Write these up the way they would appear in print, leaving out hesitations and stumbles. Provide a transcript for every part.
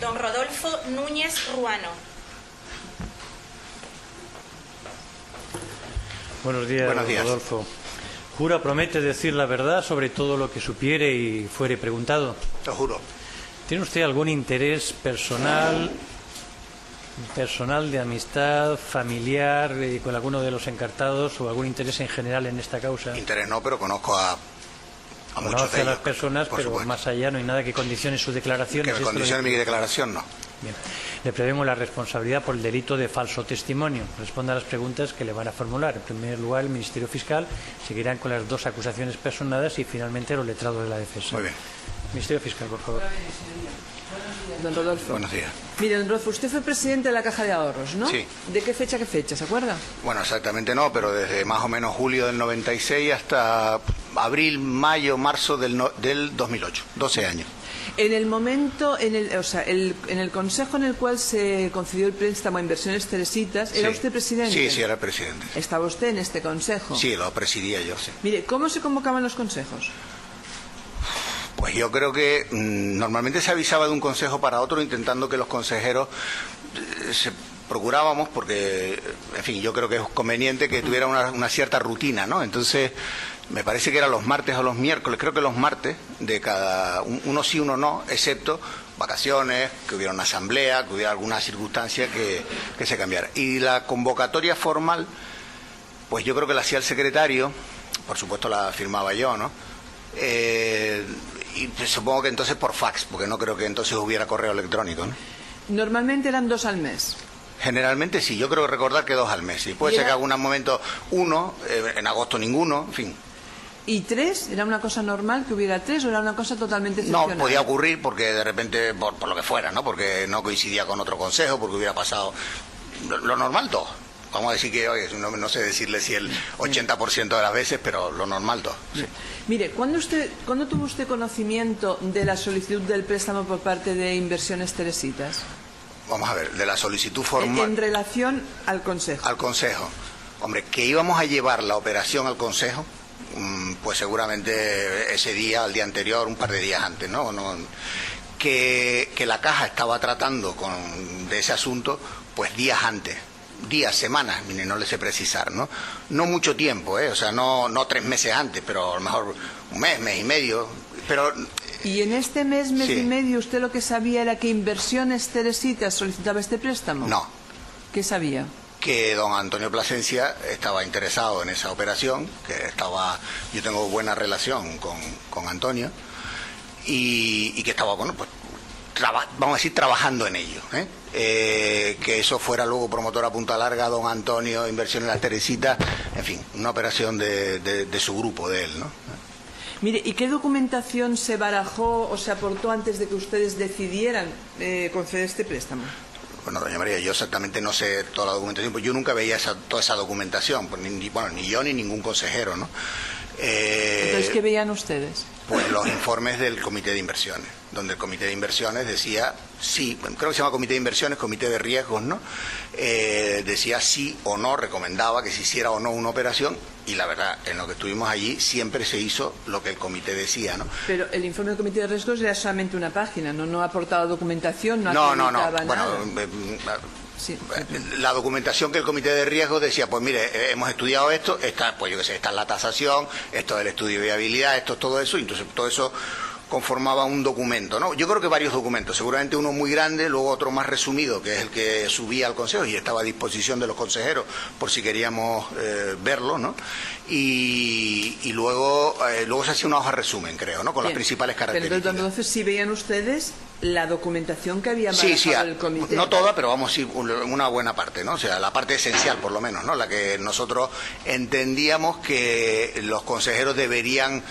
Don Rodolfo Núñez Ruano. Buenos días, Rodolfo. ¿Jura, promete decir la verdad sobre todo lo que supiere y fuere preguntado? Lo juro. ¿Tiene usted algún interés personal de amistad, familiar, con alguno de los encartados o algún interés en general en esta causa? Interés no, pero conozco a muchos de ellos. Conoce a las personas, pero supuesto. Más allá no hay nada que condicione su declaración. Que condicione mi declaración, no. Bien. Le prevemos la responsabilidad por el delito de falso testimonio. Responda a las preguntas que le van a formular. En primer lugar, el Ministerio Fiscal seguirán con las dos acusaciones personadas y finalmente los letrados de la defensa. Muy bien. Ministerio Fiscal, por favor. Don Rodolfo. Buenos días. Mire, don Rodolfo, usted fue presidente de la Caja de Ahorros, ¿no? Sí. ¿De qué fecha a qué fecha, se acuerda? Bueno, exactamente no, pero desde más o menos julio del 96 hasta abril, mayo, marzo del 2008. 12 años. En el momento, en el consejo en el cual se concedió el préstamo a Inversiones Teresitas, ¿era usted presidente? Sí, era presidente. ¿Estaba usted en este consejo? Sí, lo presidía yo, sí. Mire, ¿cómo se convocaban los consejos? Pues yo creo que normalmente se avisaba de un consejo para otro intentando que los consejeros procurábamos, porque, en fin, yo creo que es conveniente que tuviera una cierta rutina, ¿no? Entonces, me parece que eran los martes o los miércoles, creo que los martes, de cada uno sí, uno no, excepto vacaciones, que hubiera una asamblea, que hubiera alguna circunstancia que se cambiara. Y la convocatoria formal, pues yo creo que la hacía el secretario, por supuesto la firmaba yo, ¿no? Y supongo que entonces por fax, porque no creo que entonces hubiera correo electrónico, ¿no? Normalmente eran 2 al mes. Generalmente sí, yo creo recordar que 2 al mes. Y puede ser que en algún momento 1, en agosto ninguno, en fin. ¿Y 3? ¿Era una cosa normal que hubiera 3 o era una cosa totalmente excepcional? No, podía ocurrir porque de repente, por lo que fuera, ¿no? Porque no coincidía con otro consejo, porque hubiera pasado lo normal 2. Vamos a decir que, oye, no sé decirle si el 80% de las veces, pero lo normal 2. Sí. Mire, ¿cuándo tuvo usted conocimiento de la solicitud del préstamo por parte de Inversiones Teresitas? Vamos a ver, de la solicitud formal. En relación al consejo. Al consejo. Hombre, que íbamos a llevar la operación al consejo, pues seguramente ese día, al día anterior, un par de días antes, ¿no? Que la Caja estaba tratando de ese asunto, pues días antes. Días, semanas, mire, no le sé precisar, ¿no? No mucho tiempo, o sea, no 3 meses antes, pero a lo mejor un mes, mes y medio, pero... ¿Y en este mes sí. y medio usted lo que sabía era que Inversiones Teresitas solicitaba este préstamo? No. ¿Qué sabía? Que don Antonio Plasencia estaba interesado en esa operación, yo tengo buena relación con Antonio, y que estaba, bueno, pues, vamos a decir, trabajando en ello, que eso fuera luego promotora Punta Larga, don Antonio, Inversiones Las Teresitas, en fin, una operación de su grupo, de él, ¿no? Mire, ¿y qué documentación se barajó o se aportó antes de que ustedes decidieran conceder este préstamo? Bueno, doña María, yo exactamente no sé toda la documentación, pues yo nunca veía toda esa documentación, pues, ni yo ni ningún consejero, ¿no? Entonces, ¿qué veían ustedes? Pues los informes del Comité de Inversiones, donde el Comité de Inversiones decía sí, creo que se llama Comité de Inversiones, Comité de Riesgos, ¿no? Decía sí o no, recomendaba que se hiciera o no una operación, y la verdad, en lo que estuvimos allí siempre se hizo lo que el comité decía, ¿no? Pero el informe del Comité de Riesgos era solamente una página, no aportaba documentación, no no. acreditaba nada. Bueno, sí. La documentación que el Comité de Riesgos decía, pues mire, hemos estudiado esto, pues yo qué sé, está en la tasación, esto es el estudio de viabilidad, esto es todo eso, y entonces todo eso conformaba un documento, ¿no? Yo creo que varios documentos, seguramente uno muy grande, luego otro más resumido, que es el que subía al Consejo y estaba a disposición de los consejeros por si queríamos verlo, ¿no? Y luego se hacía una hoja resumen, creo, ¿no? Con las principales características. Pero entonces sí veían ustedes la documentación que había manejado el comité. No toda, pero vamos, sí, una buena parte, ¿no? O sea, la parte esencial, por lo menos, ¿no? La que nosotros entendíamos que los consejeros deberían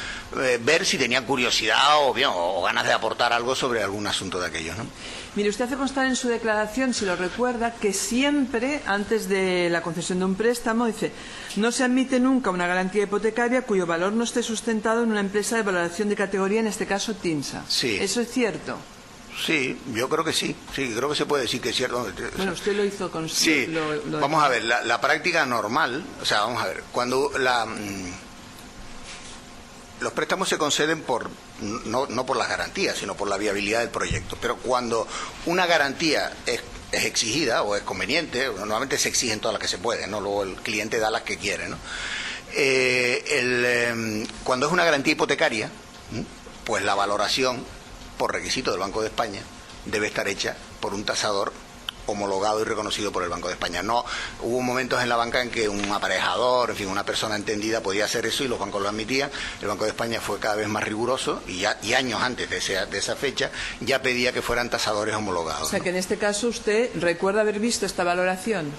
ver si tenían curiosidad o ganas de aportar algo sobre algún asunto de aquellos, ¿no? Mire, usted hace constar en su declaración, si lo recuerda, que siempre, antes de la concesión de un préstamo, dice: no se admite nunca una garantía hipotecaria cuyo valor no esté sustentado en una empresa de valoración de categoría, en este caso TINSA. Sí. ¿Eso es cierto? Sí, yo creo que sí, creo que se puede decir que es cierto. Bueno, usted lo hizo con... Sí, vamos a ver, la práctica normal, o sea, vamos a ver, cuando los préstamos se conceden no por las garantías, sino por la viabilidad del proyecto. Pero cuando una garantía es exigida o es conveniente, normalmente se exigen todas las que se pueden, ¿no? Luego el cliente da las que quiere, ¿no? Cuando es una garantía hipotecaria, pues la valoración, por requisito del Banco de España, debe estar hecha por un tasador homologado y reconocido por el Banco de España. No, hubo momentos en la banca en que un aparejador, en fin, una persona entendida podía hacer eso y los bancos lo admitían. El Banco de España fue cada vez más riguroso y años antes de esa fecha ya pedía que fueran tasadores homologados. O sea, que en este caso usted recuerda haber visto esta valoración.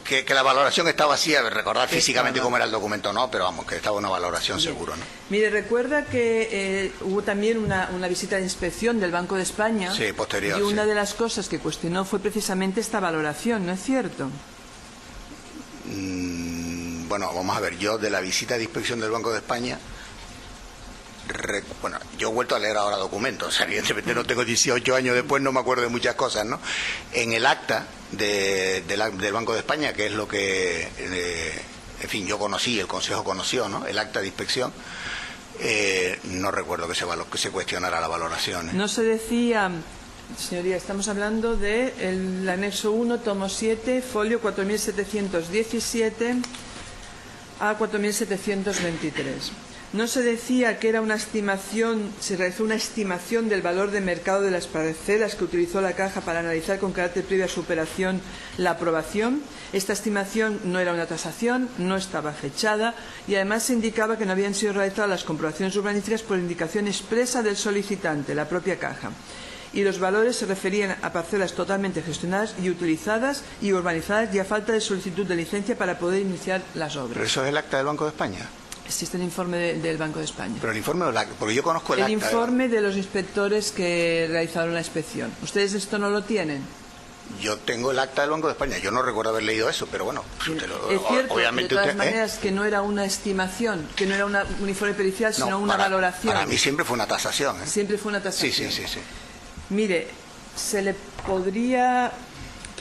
Que la valoración estaba así, a ver, recordar físicamente cómo era el documento, no, pero vamos, que estaba una valoración seguro, ¿no? Mire, recuerda que hubo también una visita de inspección del Banco de España. Sí, posterior. Y una de las cosas que cuestionó fue precisamente esta valoración, ¿no es cierto? Bueno, vamos a ver, yo de la visita de inspección del Banco de España, bueno, yo he vuelto a leer ahora documentos, o sea, evidentemente no tengo 18 años después, no me acuerdo de muchas cosas, ¿no? En el acta del Banco de España, que es lo que, en fin, yo conocí, el Consejo conoció, ¿no? El acta de inspección, no recuerdo que se cuestionara la valoración. No se decía, señoría, estamos hablando del anexo 1, tomo 7, folio 4717 a 4723. No se decía que era una estimación, se realizó una estimación del valor de mercado de las parcelas que utilizó la Caja para analizar con carácter previo a su operación la aprobación. Esta estimación no era una tasación, no estaba fechada y además se indicaba que no habían sido realizadas las comprobaciones urbanísticas por indicación expresa del solicitante, la propia Caja. Y los valores se referían a parcelas totalmente gestionadas y utilizadas y urbanizadas y a falta de solicitud de licencia para poder iniciar las obras. ¿Pero eso es el acta del Banco de España? Existe el informe del Banco de España. Pero el informe, porque yo conozco el acta. El informe de los inspectores que realizaron la inspección. ¿Ustedes esto no lo tienen? Yo tengo el acta del Banco de España. Yo no recuerdo haber leído eso, pero bueno. Es cierto, obviamente, de todas maneras, que no era una estimación, que no era un informe pericial, sino una valoración. Para mí siempre fue una tasación. Siempre fue una tasación. Sí. Mire, se le podría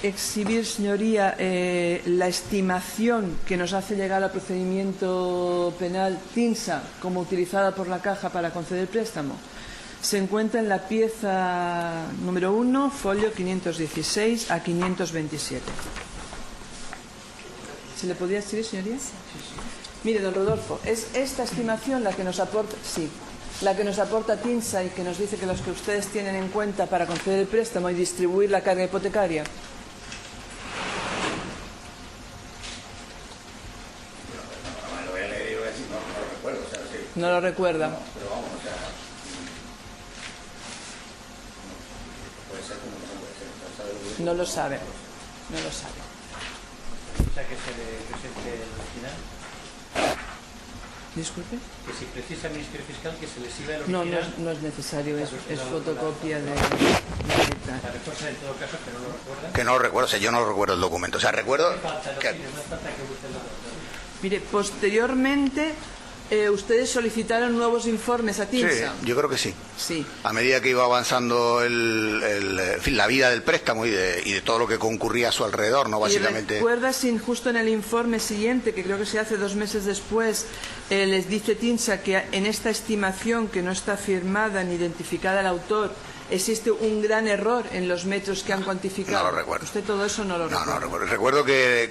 exhibir, señoría, la estimación que nos hace llegar al procedimiento penal TINSA como utilizada por la Caja para conceder el préstamo. Se encuentra en la pieza número 1, folio 516 a 527. ¿Se le podría exhibir, señoría? Sí. Mire, don Rodolfo, es esta estimación la que nos aporta, la que nos aporta TINSA y que nos dice que los que ustedes tienen en cuenta para conceder el préstamo y distribuir la carga hipotecaria. No lo recuerda. No lo sabe. O sea, que se le presente el original. Disculpe. Que si precisa el Ministerio Fiscal que se le exhiba el original. No es necesario, es fotocopia de La respuesta en todo caso que no lo recuerda. Que no lo recuerdo, o sea, yo no recuerdo el documento. O sea, recuerdo que... Mire, posteriormente ustedes solicitaron nuevos informes a TINSA. Sí, yo creo que sí. Sí. A medida que iba avanzando en fin, la vida del préstamo y de todo lo que concurría a su alrededor, ¿no? Básicamente. ¿Y recuerda si justo en el informe siguiente, que creo que se hace 2 meses después, les dice TINSA que en esta estimación, que no está firmada ni identificada el autor, existe un gran error en los metros que han cuantificado? No lo recuerdo. ¿Usted todo eso no lo recuerda? No recuerdo. Recuerdo que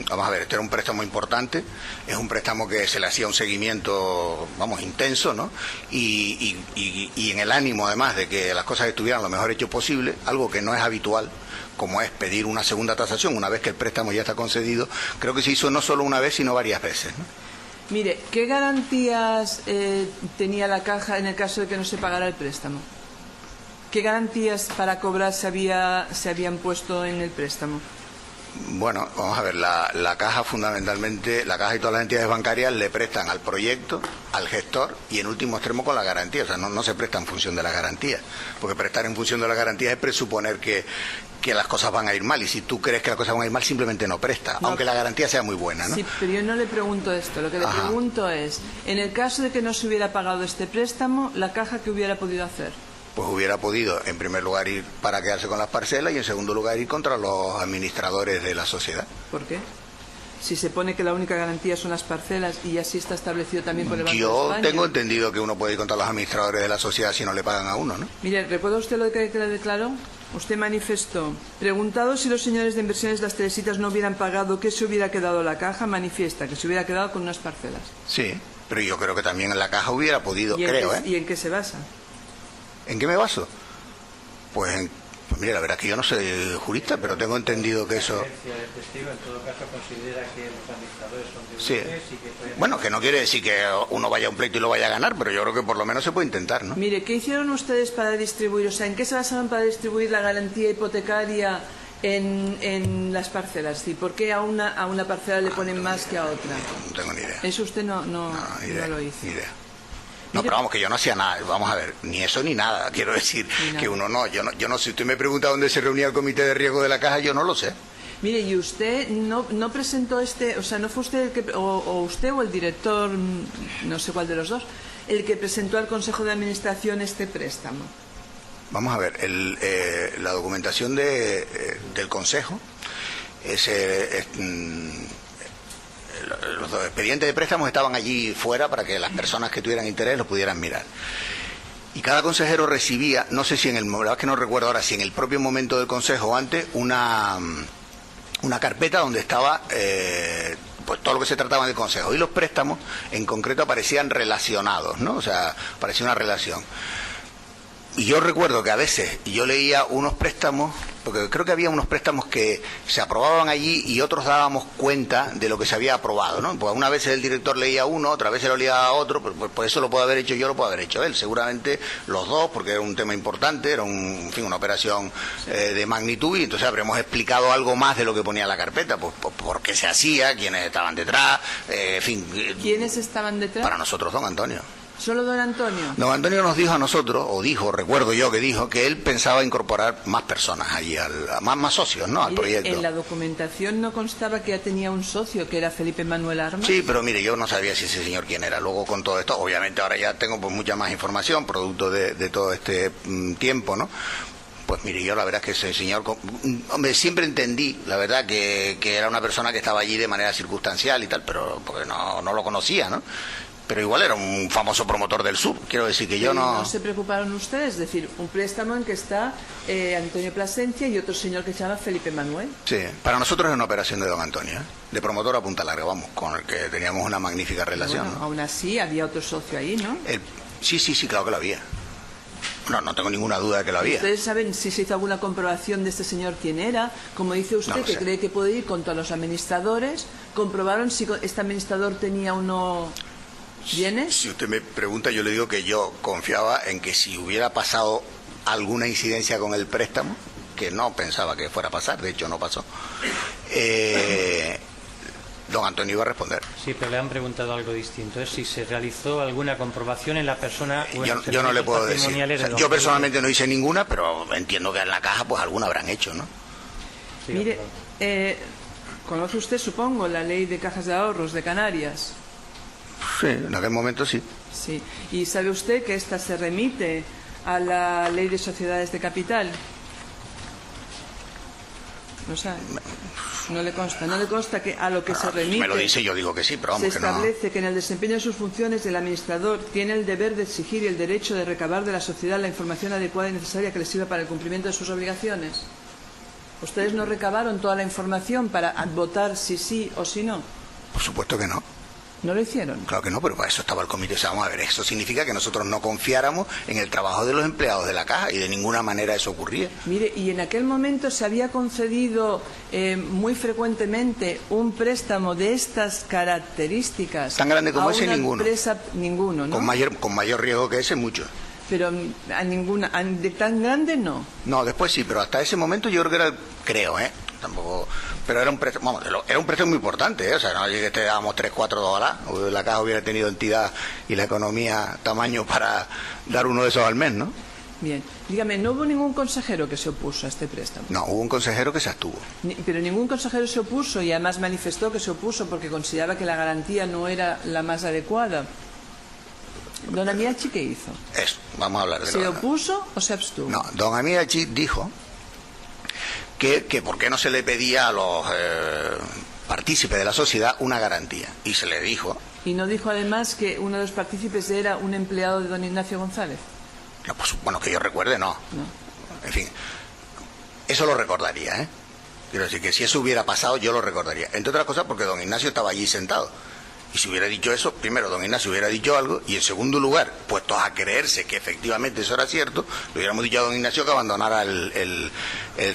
vamos a ver, este era un préstamo importante, es un préstamo que se le hacía un seguimiento, vamos, intenso, ¿no? Y en el ánimo, además, de que las cosas estuvieran lo mejor hecho posible, algo que no es habitual, como es pedir una segunda tasación una vez que el préstamo ya está concedido, creo que se hizo no solo una vez, sino varias veces, ¿no? Mire, ¿qué garantías tenía la Caja en el caso de que no se pagara el préstamo? ¿Qué garantías para cobrar se habían puesto en el préstamo? Bueno, vamos a ver, la Caja fundamentalmente, la Caja y todas las entidades bancarias le prestan al proyecto, al gestor y en último extremo con la garantía. O sea, no se presta en función de la garantía, porque prestar en función de la garantía es presuponer que las cosas van a ir mal, y si tú crees que las cosas van a ir mal simplemente no presta, aunque la garantía sea muy buena, ¿no? Sí, pero yo no le pregunto esto, lo que le pregunto es, en el caso de que no se hubiera pagado este préstamo, ¿la Caja qué hubiera podido hacer? Pues hubiera podido, en primer lugar, ir para quedarse con las parcelas y en segundo lugar ir contra los administradores de la sociedad. ¿Por qué? si se pone que la única garantía son las parcelas y así está establecido también por el Banco de Yo España? tengo entendido que uno puede ir contra los administradores de la sociedad si no le pagan a uno, ¿no? Mire, ¿recuerda usted lo que le declaró? Usted manifestó, preguntado si los señores de Inversiones Las Teresitas no hubieran pagado, ¿qué se hubiera quedado la caja? Manifiesta que se hubiera quedado con unas parcelas. Sí, pero yo creo que también en la caja hubiera podido, ¿Y en creo, ¿Y en qué se basa? ¿En qué me baso? Pues mire, la verdad es que yo no soy jurista, pero tengo entendido que eso... La evidencia del testigo, en todo caso, considera que los administradores son Sí. deudores y que pueden... Bueno, que no quiere decir que uno vaya a un pleito y lo vaya a ganar, pero yo creo que por lo menos se puede intentar, ¿no? Mire, ¿qué hicieron ustedes para distribuir? O sea, ¿en qué se basaron para distribuir la garantía hipotecaria en las parcelas? ¿Y por qué a una parcela le ponen más que a otra? No tengo ni idea. Eso usted no Ni idea, lo hizo. ni idea. No, pero vamos, que yo no hacía nada. Vamos a ver, ni eso ni nada. Quiero decir Ni que nada. uno no. Yo no. Si usted me pregunta dónde se reunía el comité de riesgo de la caja, yo no lo sé. Mire, y usted no presentó o sea, no fue usted el que, o usted o el director, no sé cuál de los dos, el que presentó al Consejo de Administración este préstamo. Vamos a ver, la documentación del Consejo los expedientes de préstamos estaban allí fuera para que las personas que tuvieran interés los pudieran mirar. Y cada consejero recibía, no sé si la verdad es que no recuerdo ahora, si en el propio momento del consejo o antes, una carpeta donde estaba pues todo lo que se trataba del consejo. Y los préstamos en concreto aparecían relacionados, ¿no? O sea, parecía una relación. Y yo recuerdo que a veces yo leía unos préstamos, porque creo que había unos préstamos que se aprobaban allí y otros dábamos cuenta de lo que se había aprobado, ¿no? Pues una vez el director leía uno, otra vez se lo leía a otro, pues eso lo puede haber hecho yo, lo puede haber hecho él, seguramente los dos, porque era un tema importante, era en fin, una operación de magnitud, y entonces habremos explicado algo más de lo que ponía la carpeta, pues por qué se hacía, quiénes estaban detrás, en fin. ¿Quiénes estaban detrás? Para nosotros, don Antonio. ¿Solo don Antonio? Don Antonio nos dijo a nosotros, o dijo, recuerdo yo que dijo, que él pensaba incorporar más personas allí, más socios, ¿no? Al Mire, proyecto. en la documentación no constaba que ya tenía un socio, que era Felipe Manuel Armas. Sí, pero mire, yo no sabía si ese señor quién era. Luego con todo esto, obviamente ahora ya tengo pues mucha más información, producto de todo este tiempo, ¿no? Pues mire, yo la verdad es que ese señor, hombre, siempre entendí, la verdad, que era una persona que estaba allí de manera circunstancial y tal, pero porque no lo conocía, ¿no? Pero igual era un famoso promotor del sur. Quiero decir que yo no... ¿No se preocuparon ustedes? Es decir, un préstamo en que está Antonio Plasencia y otro señor que se llama Felipe Manuel. Sí, para nosotros es una operación de don Antonio, ¿eh? De promotor a punta larga, vamos, con el que teníamos una magnífica relación. Bueno, ¿no? aún así había otro socio ahí, ¿no? Sí, claro que lo había. No tengo ninguna duda de que lo había. ¿Ustedes saben si se hizo alguna comprobación de este señor quién era? Como dice usted, No lo que sé. cree que puede ir contra los administradores. ¿Comprobaron si este administrador tenía o no bienes? Si usted me pregunta, yo le digo que yo confiaba en que si hubiera pasado alguna incidencia con el préstamo, que no pensaba que fuera a pasar, de hecho no pasó, don Antonio iba a responder. Sí, pero le han preguntado algo distinto. Es si se realizó alguna comprobación en la persona... o en los Yo no le servicios puedo decir. patrimoniales O sea, de don yo Felipe. personalmente no hice ninguna, pero entiendo que en la caja pues alguna habrán hecho, ¿no? Sí, Mire, claro. conoce usted, supongo, la ley de cajas de ahorros de Canarias. Sí, en aquel momento sí. Sí. ¿Y sabe usted que esta se remite a la ley de sociedades de capital? ¿No sabe? No le consta que a lo que se remite... Me lo dice, yo digo que sí, pero Se vamos, que no... establece que en el desempeño de sus funciones el administrador tiene el deber de exigir y el derecho de recabar de la sociedad la información adecuada y necesaria que le sirva para el cumplimiento de sus obligaciones. ¿Ustedes no recabaron toda la información para votar si sí o si no? Por supuesto que no. ¿No lo hicieron? Claro que no, pero para eso estaba el comité. O sea, vamos a ver, eso significa que nosotros no confiáramos en el trabajo de los empleados de la caja y de ninguna manera eso ocurría. Mire, y en aquel momento se había concedido muy frecuentemente un préstamo de estas características. Tan grande como a ese, una ninguno. Empresa, ninguno, ¿no? Con mayor riesgo que ese, mucho. Pero a ninguna, de tan grande no. No, después sí, pero hasta ese momento yo creo que era, tampoco, pero era un préstamo, vamos, era un préstamo muy importante, o sea, no llegué que te dábamos 3, 4 dólares, o la caja hubiera tenido entidad y la economía tamaño para dar uno de esos al mes, ¿no? Bien. Dígame, ¿no hubo ningún consejero que se opuso a este préstamo? No, hubo un consejero que se abstuvo. Pero ningún consejero se opuso y además manifestó que se opuso porque consideraba que la garantía no era la más adecuada. ¿Don Amiachi qué hizo? Eso, vamos a hablar de ¿Se opuso o se abstuvo? No, don Amiachi dijo que por qué no se le pedía a los partícipe de la sociedad, una garantía. Y se le dijo... ¿Y no dijo además que uno de los partícipes era un empleado de don Ignacio González? No, pues, bueno, que yo recuerde, no. En fin, eso lo recordaría, ¿eh? Quiero decir que si eso hubiera pasado, yo lo recordaría. Entre otras cosas porque don Ignacio estaba allí sentado. Y si hubiera dicho eso, primero don Ignacio hubiera dicho algo, y en segundo lugar, puestos a creerse que efectivamente eso era cierto, le hubiéramos dicho a don Ignacio que abandonara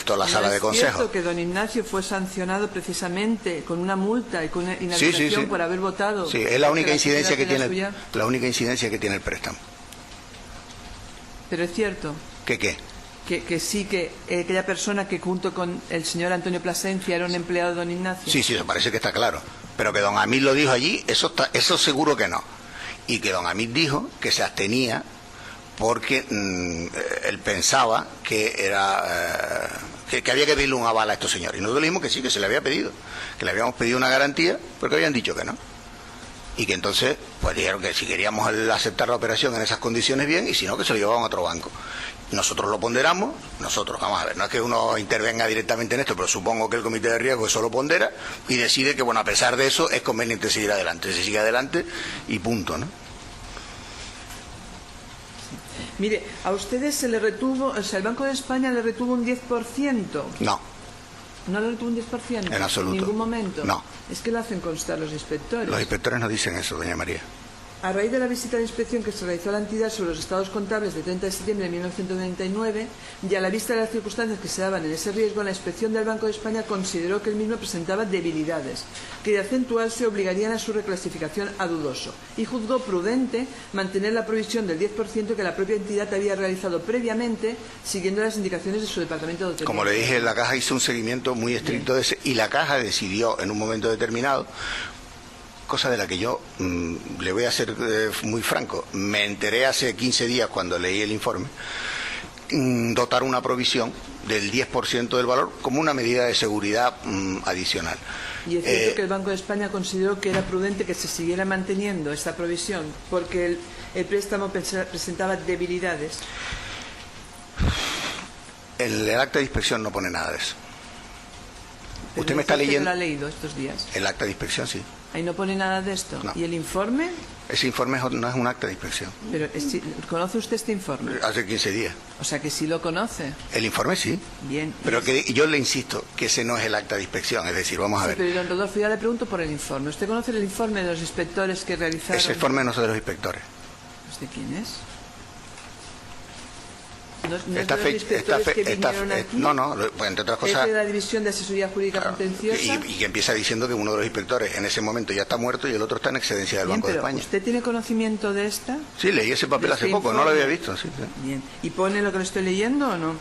toda la sala de consejo. ¿Es cierto que don Ignacio fue sancionado precisamente con una multa y con una inhabilitación por haber votado? Sí, es la única incidencia que tiene el préstamo. Pero es cierto. ¿Qué? Que sí, que aquella persona que junto con el señor Antonio Plasencia era un empleado de don Ignacio. Sí, eso parece que está claro. Pero que don Amil lo dijo allí, eso seguro que no. Y que don Amil dijo que se abstenía porque él pensaba que era que había que pedirle un aval a estos señores. Y nosotros le dijimos que sí, que se le había pedido, que le habíamos pedido una garantía, porque habían dicho que no. Y que entonces, pues dijeron que si queríamos aceptar la operación en esas condiciones, bien, y si no, que se lo llevaban a otro banco. Nosotros lo ponderamos, vamos a ver, no es que uno intervenga directamente en esto, pero supongo que el comité de riesgo eso lo pondera y decide que, bueno, a pesar de eso, es conveniente seguir adelante. Se sigue adelante y punto, ¿no? Mire, a ustedes se le retuvo, o sea, el Banco de España le retuvo un 10%. No. ¿No le retuvo un 10%? En absoluto. ¿En ningún momento? No. Es que lo hacen constar los inspectores. Los inspectores no dicen eso, doña María. A raíz de la visita de inspección que se realizó a la entidad sobre los estados contables de 30 de septiembre de 1999, y a la vista de las circunstancias que se daban en ese riesgo, la inspección del Banco de España consideró que el mismo presentaba debilidades, que de acentuarse obligarían a su reclasificación a dudoso, y juzgó prudente mantener la provisión del 10% que la propia entidad había realizado previamente, siguiendo las indicaciones de su departamento de auditoría. Como le dije, la Caja hizo un seguimiento muy estricto de ese, y la Caja decidió en un momento determinado, cosa de la que yo le voy a ser muy franco, me enteré hace 15 días cuando leí el informe, dotar una provisión del 10% del valor como una medida de seguridad adicional. Y es cierto que el Banco de España consideró que era prudente que se siguiera manteniendo esta provisión porque el préstamo presentaba debilidades. El acta de inspección no pone nada de eso. Pero ¿Usted me está leyendo? ¿Lo ha leído estos días? El acta de inspección, sí. Ahí no pone nada de esto. No. ¿Y el informe? Ese informe no es un acta de inspección. Pero ¿conoce usted este informe? Hace 15 días. O sea que sí lo conoce. El informe sí. Bien. Pero que yo le insisto que ese no es el acta de inspección. Es decir, vamos a ver. Pero don Rodolfo, ya le pregunto por el informe. ¿Usted conoce el informe de los inspectores que realizaron? Ese informe no es de los inspectores. ¿De quién es? ¿No es Está de los inspectores que vinieron aquí? No, pues, entre otras cosas... ¿Es de la División de Asesoría Jurídica Contenciosa? Y que empieza diciendo que uno de los inspectores en ese momento ya está muerto y el otro está en excedencia del Banco de España. ¿Usted tiene conocimiento de esta? Sí, leí ese papel hace poco, no lo había visto. Sí. Bien. ¿Y pone lo que le estoy leyendo o no?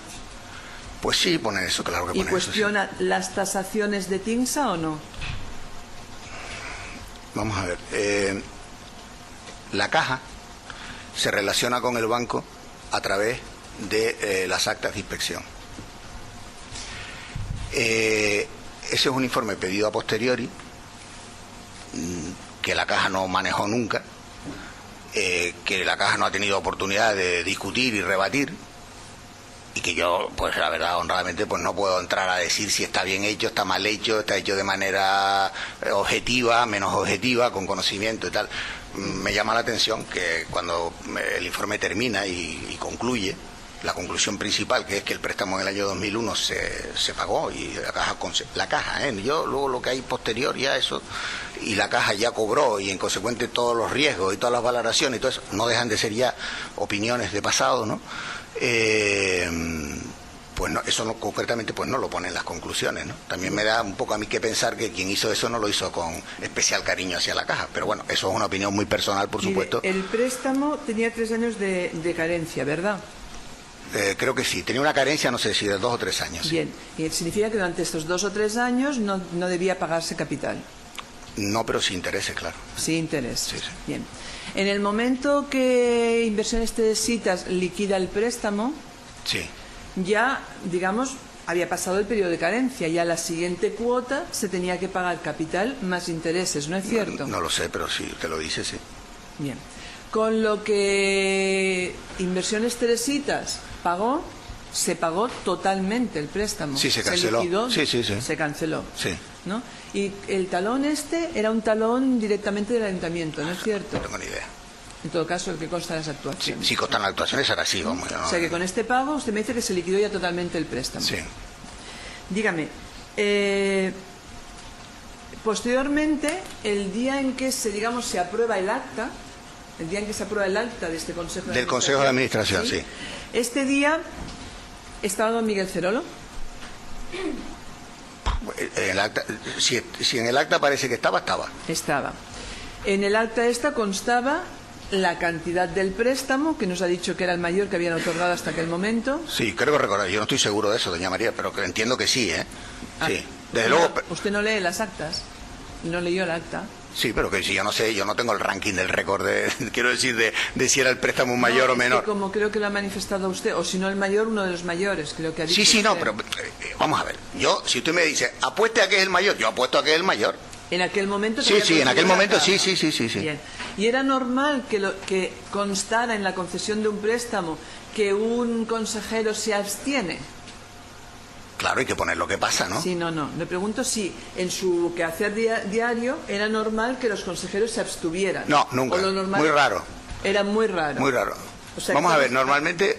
Pues sí, pone eso, claro que pone eso. ¿Y cuestiona las tasaciones de TINSA o no? Vamos a ver. La Caja se relaciona con el banco a través de las actas de inspección. Ese es un informe pedido a posteriori, que la Caja no manejó nunca, que la Caja no ha tenido oportunidad de discutir y rebatir, y que yo, pues la verdad, honradamente, pues no puedo entrar a decir si está bien hecho, está mal hecho, está hecho de manera objetiva, menos objetiva, con conocimiento y tal. Me llama la atención que cuando el informe termina y concluye, la conclusión principal, que es que el préstamo en el año 2001 se pagó y la Caja, yo luego lo que hay posterior ya eso, y la Caja ya cobró y en consecuente todos los riesgos y todas las valoraciones y todo eso no dejan de ser ya opiniones de pasado, ¿no? Pues no, eso no, concretamente pues no lo pone en las conclusiones, ¿no? También me da un poco a mí que pensar que quien hizo eso no lo hizo con especial cariño hacia la Caja, pero bueno, eso es una opinión muy personal, por supuesto. El préstamo tenía 3 años de carencia, ¿verdad? Creo que sí, tenía una carencia, no sé si de 2 o 3 años. Bien, y significa que durante estos 2 o 3 años no debía pagarse capital. No, pero sin intereses, claro. Sin interés. Sí, sí. Bien. En el momento que Inversiones Teresitas liquida el préstamo, sí, ya, digamos, había pasado el periodo de carencia. Ya la siguiente cuota se tenía que pagar capital más intereses, ¿no es cierto? No lo sé, pero si te lo dice, sí. Bien. Con lo que Inversiones Teresitas pagó, se pagó totalmente el préstamo. Sí, se canceló. Liquidó, Sí. se canceló. Sí. ¿No? Y el talón era un talón directamente del ayuntamiento, ¿no es cierto? No tengo ni idea. En todo caso, el que consta de las actuaciones. Si costan las actuaciones, ahora sí, vamos. O sea que con este pago usted me dice que se liquidó ya totalmente el préstamo. Sí. Dígame, posteriormente, el día en que se aprueba el acta, de este Consejo de Del Consejo de Administración, sí. Este día estaba don Miguel Cerolo. En el acta, si en el acta parece que estaba. Estaba. En el acta esta constaba la cantidad del préstamo, que nos ha dicho que era el mayor que habían otorgado hasta aquel momento. Sí, creo que recordar. Yo no estoy seguro de eso, doña María, pero que entiendo que sí, ¿eh? Sí. Desde luego. Usted no lee las actas. No leyó el acta. Sí, pero que si yo no sé, yo no tengo el ranking del récord quiero decir, de si era el préstamo mayor o menor. Que como creo que lo ha manifestado usted, o si no el mayor, uno de los mayores, creo que ha dicho. Sí, no, pero vamos a ver. Si usted me dice, apueste a que es el mayor, yo apuesto a que es el mayor. En aquel momento. Sí, en aquel momento sí. Bien. Y era normal que constara en la concesión de un préstamo que un consejero se abstiene. Claro, hay que poner lo que pasa, ¿no? Sí, no. Le pregunto si en su quehacer diario era normal que los consejeros se abstuvieran. No, nunca. O lo normal muy raro. Era muy raro. Muy raro. O sea, vamos a ver, normalmente,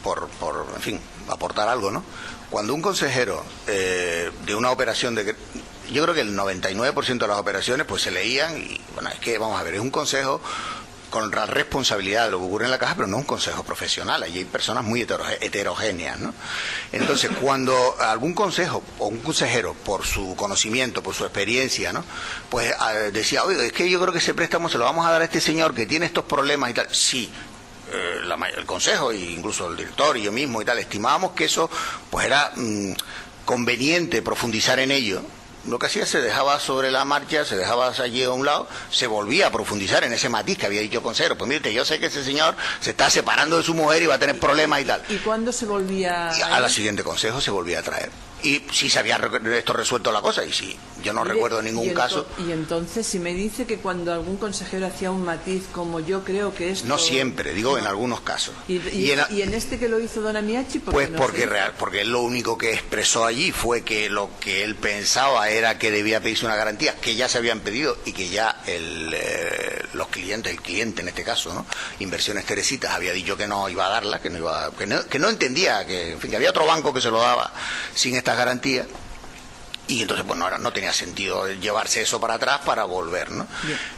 por en fin, aportar algo, ¿no? Cuando un consejero de una operación yo creo que el 99% de las operaciones pues se leían y, bueno, es que, vamos a ver, es un consejo con la responsabilidad de lo que ocurre en la caja, pero no es un consejo profesional. Allí hay personas muy heterogéneas, ¿no? Entonces, cuando algún consejo o un consejero, por su conocimiento, por su experiencia, ¿no? Pues decía, oye, es que yo creo que ese préstamo se lo vamos a dar a este señor que tiene estos problemas y tal. Sí. El consejo e incluso el director y yo mismo y tal estimábamos que eso pues era conveniente profundizar en ello. Lo que hacía se dejaba sobre la marcha, se dejaba allí a un lado, se volvía a profundizar en ese matiz que había dicho el consejero. Pues mire, yo sé que ese señor se está separando de su mujer y va a tener problemas y tal. ¿Y cuándo se volvía a la siguiente consejo se volvía a traer. Y si se había esto resuelto la cosa, y si yo no recuerdo ningún caso. Y entonces, si me dice que cuando algún consejero hacía un matiz como yo creo que esto... No siempre, digo en algunos casos. ¿Y en este que lo hizo don Amiachi? Pues porque él lo único que expresó allí fue que lo que él pensaba era que debía pedirse una garantía, que ya se habían pedido y que ya el cliente en este caso, ¿no? Inversiones Teresitas había dicho que no iba a darla, que no entendía, en fin, que había otro banco que se lo daba sin estas garantías. Y entonces pues no tenía sentido llevarse eso para atrás para volver, ¿no?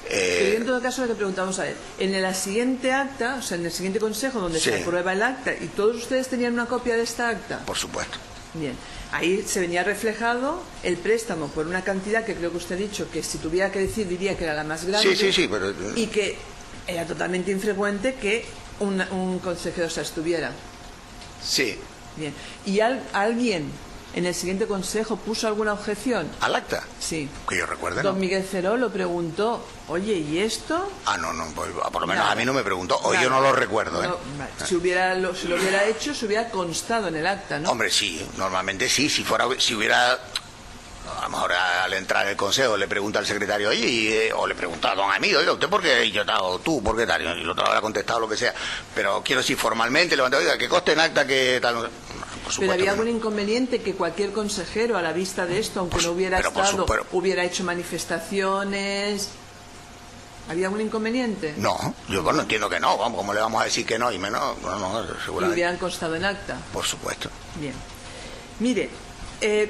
Pero en todo caso le preguntamos a él, en la siguiente acta, o sea, en el siguiente consejo donde se aprueba el acta, ¿y todos ustedes tenían una copia de esta acta? Por supuesto. Bien, ahí se venía reflejado el préstamo por una cantidad que creo que usted ha dicho que si tuviera que decir diría que era la más grande. Sí, pero... Y que era totalmente infrecuente que un consejero se abstuviera. Sí. Bien, ¿y alguien en el siguiente consejo puso alguna objeción? ¿Al acta? Sí. Que yo recuerde, Don ¿no? Miguel Cerolo preguntó, oye, ¿y esto? No, pues, por lo menos Nada. a mí no me preguntó, o Nada. yo no lo recuerdo, ¿eh? Vale. Si lo hubiera hecho, se hubiera constado en el acta, ¿no? Hombre, sí, normalmente sí, si hubiera... A lo mejor al entrar en el consejo le pregunta al secretario, oye, o le pregunta a don Amido, oiga, ¿usted por qué? Y yo, o tú, ¿por qué tal? Y el otro habrá contestado lo que sea. Pero quiero decir, formalmente levanta, oiga, que conste en acta que tal... Por supuesto. Pero había algún inconveniente que cualquier consejero, a la vista de esto, aunque no hubiera estado, hubiera hecho manifestaciones. ¿Había algún inconveniente? No, yo no entiendo que no, vamos, ¿cómo le vamos a decir que no? Y menos, no, seguramente. Y hubieran constado en acta. Por supuesto. Bien. Mire,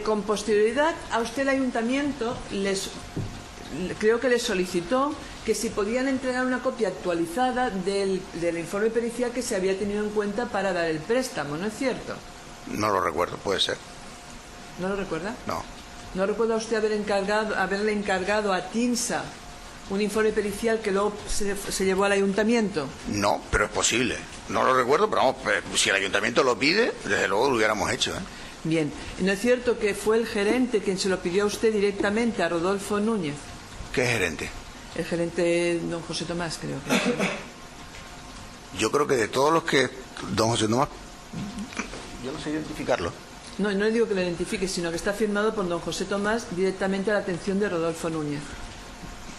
con posterioridad a usted el ayuntamiento creo que le solicitó que si podían entregar una copia actualizada del informe pericial que se había tenido en cuenta para dar el préstamo, ¿no es cierto? No lo recuerdo, puede ser. ¿No lo recuerda? No. ¿No recuerda usted haberle encargado a TINSA un informe pericial que luego se llevó al ayuntamiento? No, pero es posible. No lo recuerdo, pero vamos, si el ayuntamiento lo pide, desde luego lo hubiéramos hecho, ¿eh? Bien. ¿No es cierto que fue el gerente quien se lo pidió a usted directamente, a Rodolfo Núñez? ¿Qué gerente? El gerente don José Tomás, creo que. Yo creo que de todos los que... Don José Tomás... Yo no sé identificarlo. No digo que lo identifique, sino que está firmado por don José Tomás directamente a la atención de Rodolfo Núñez.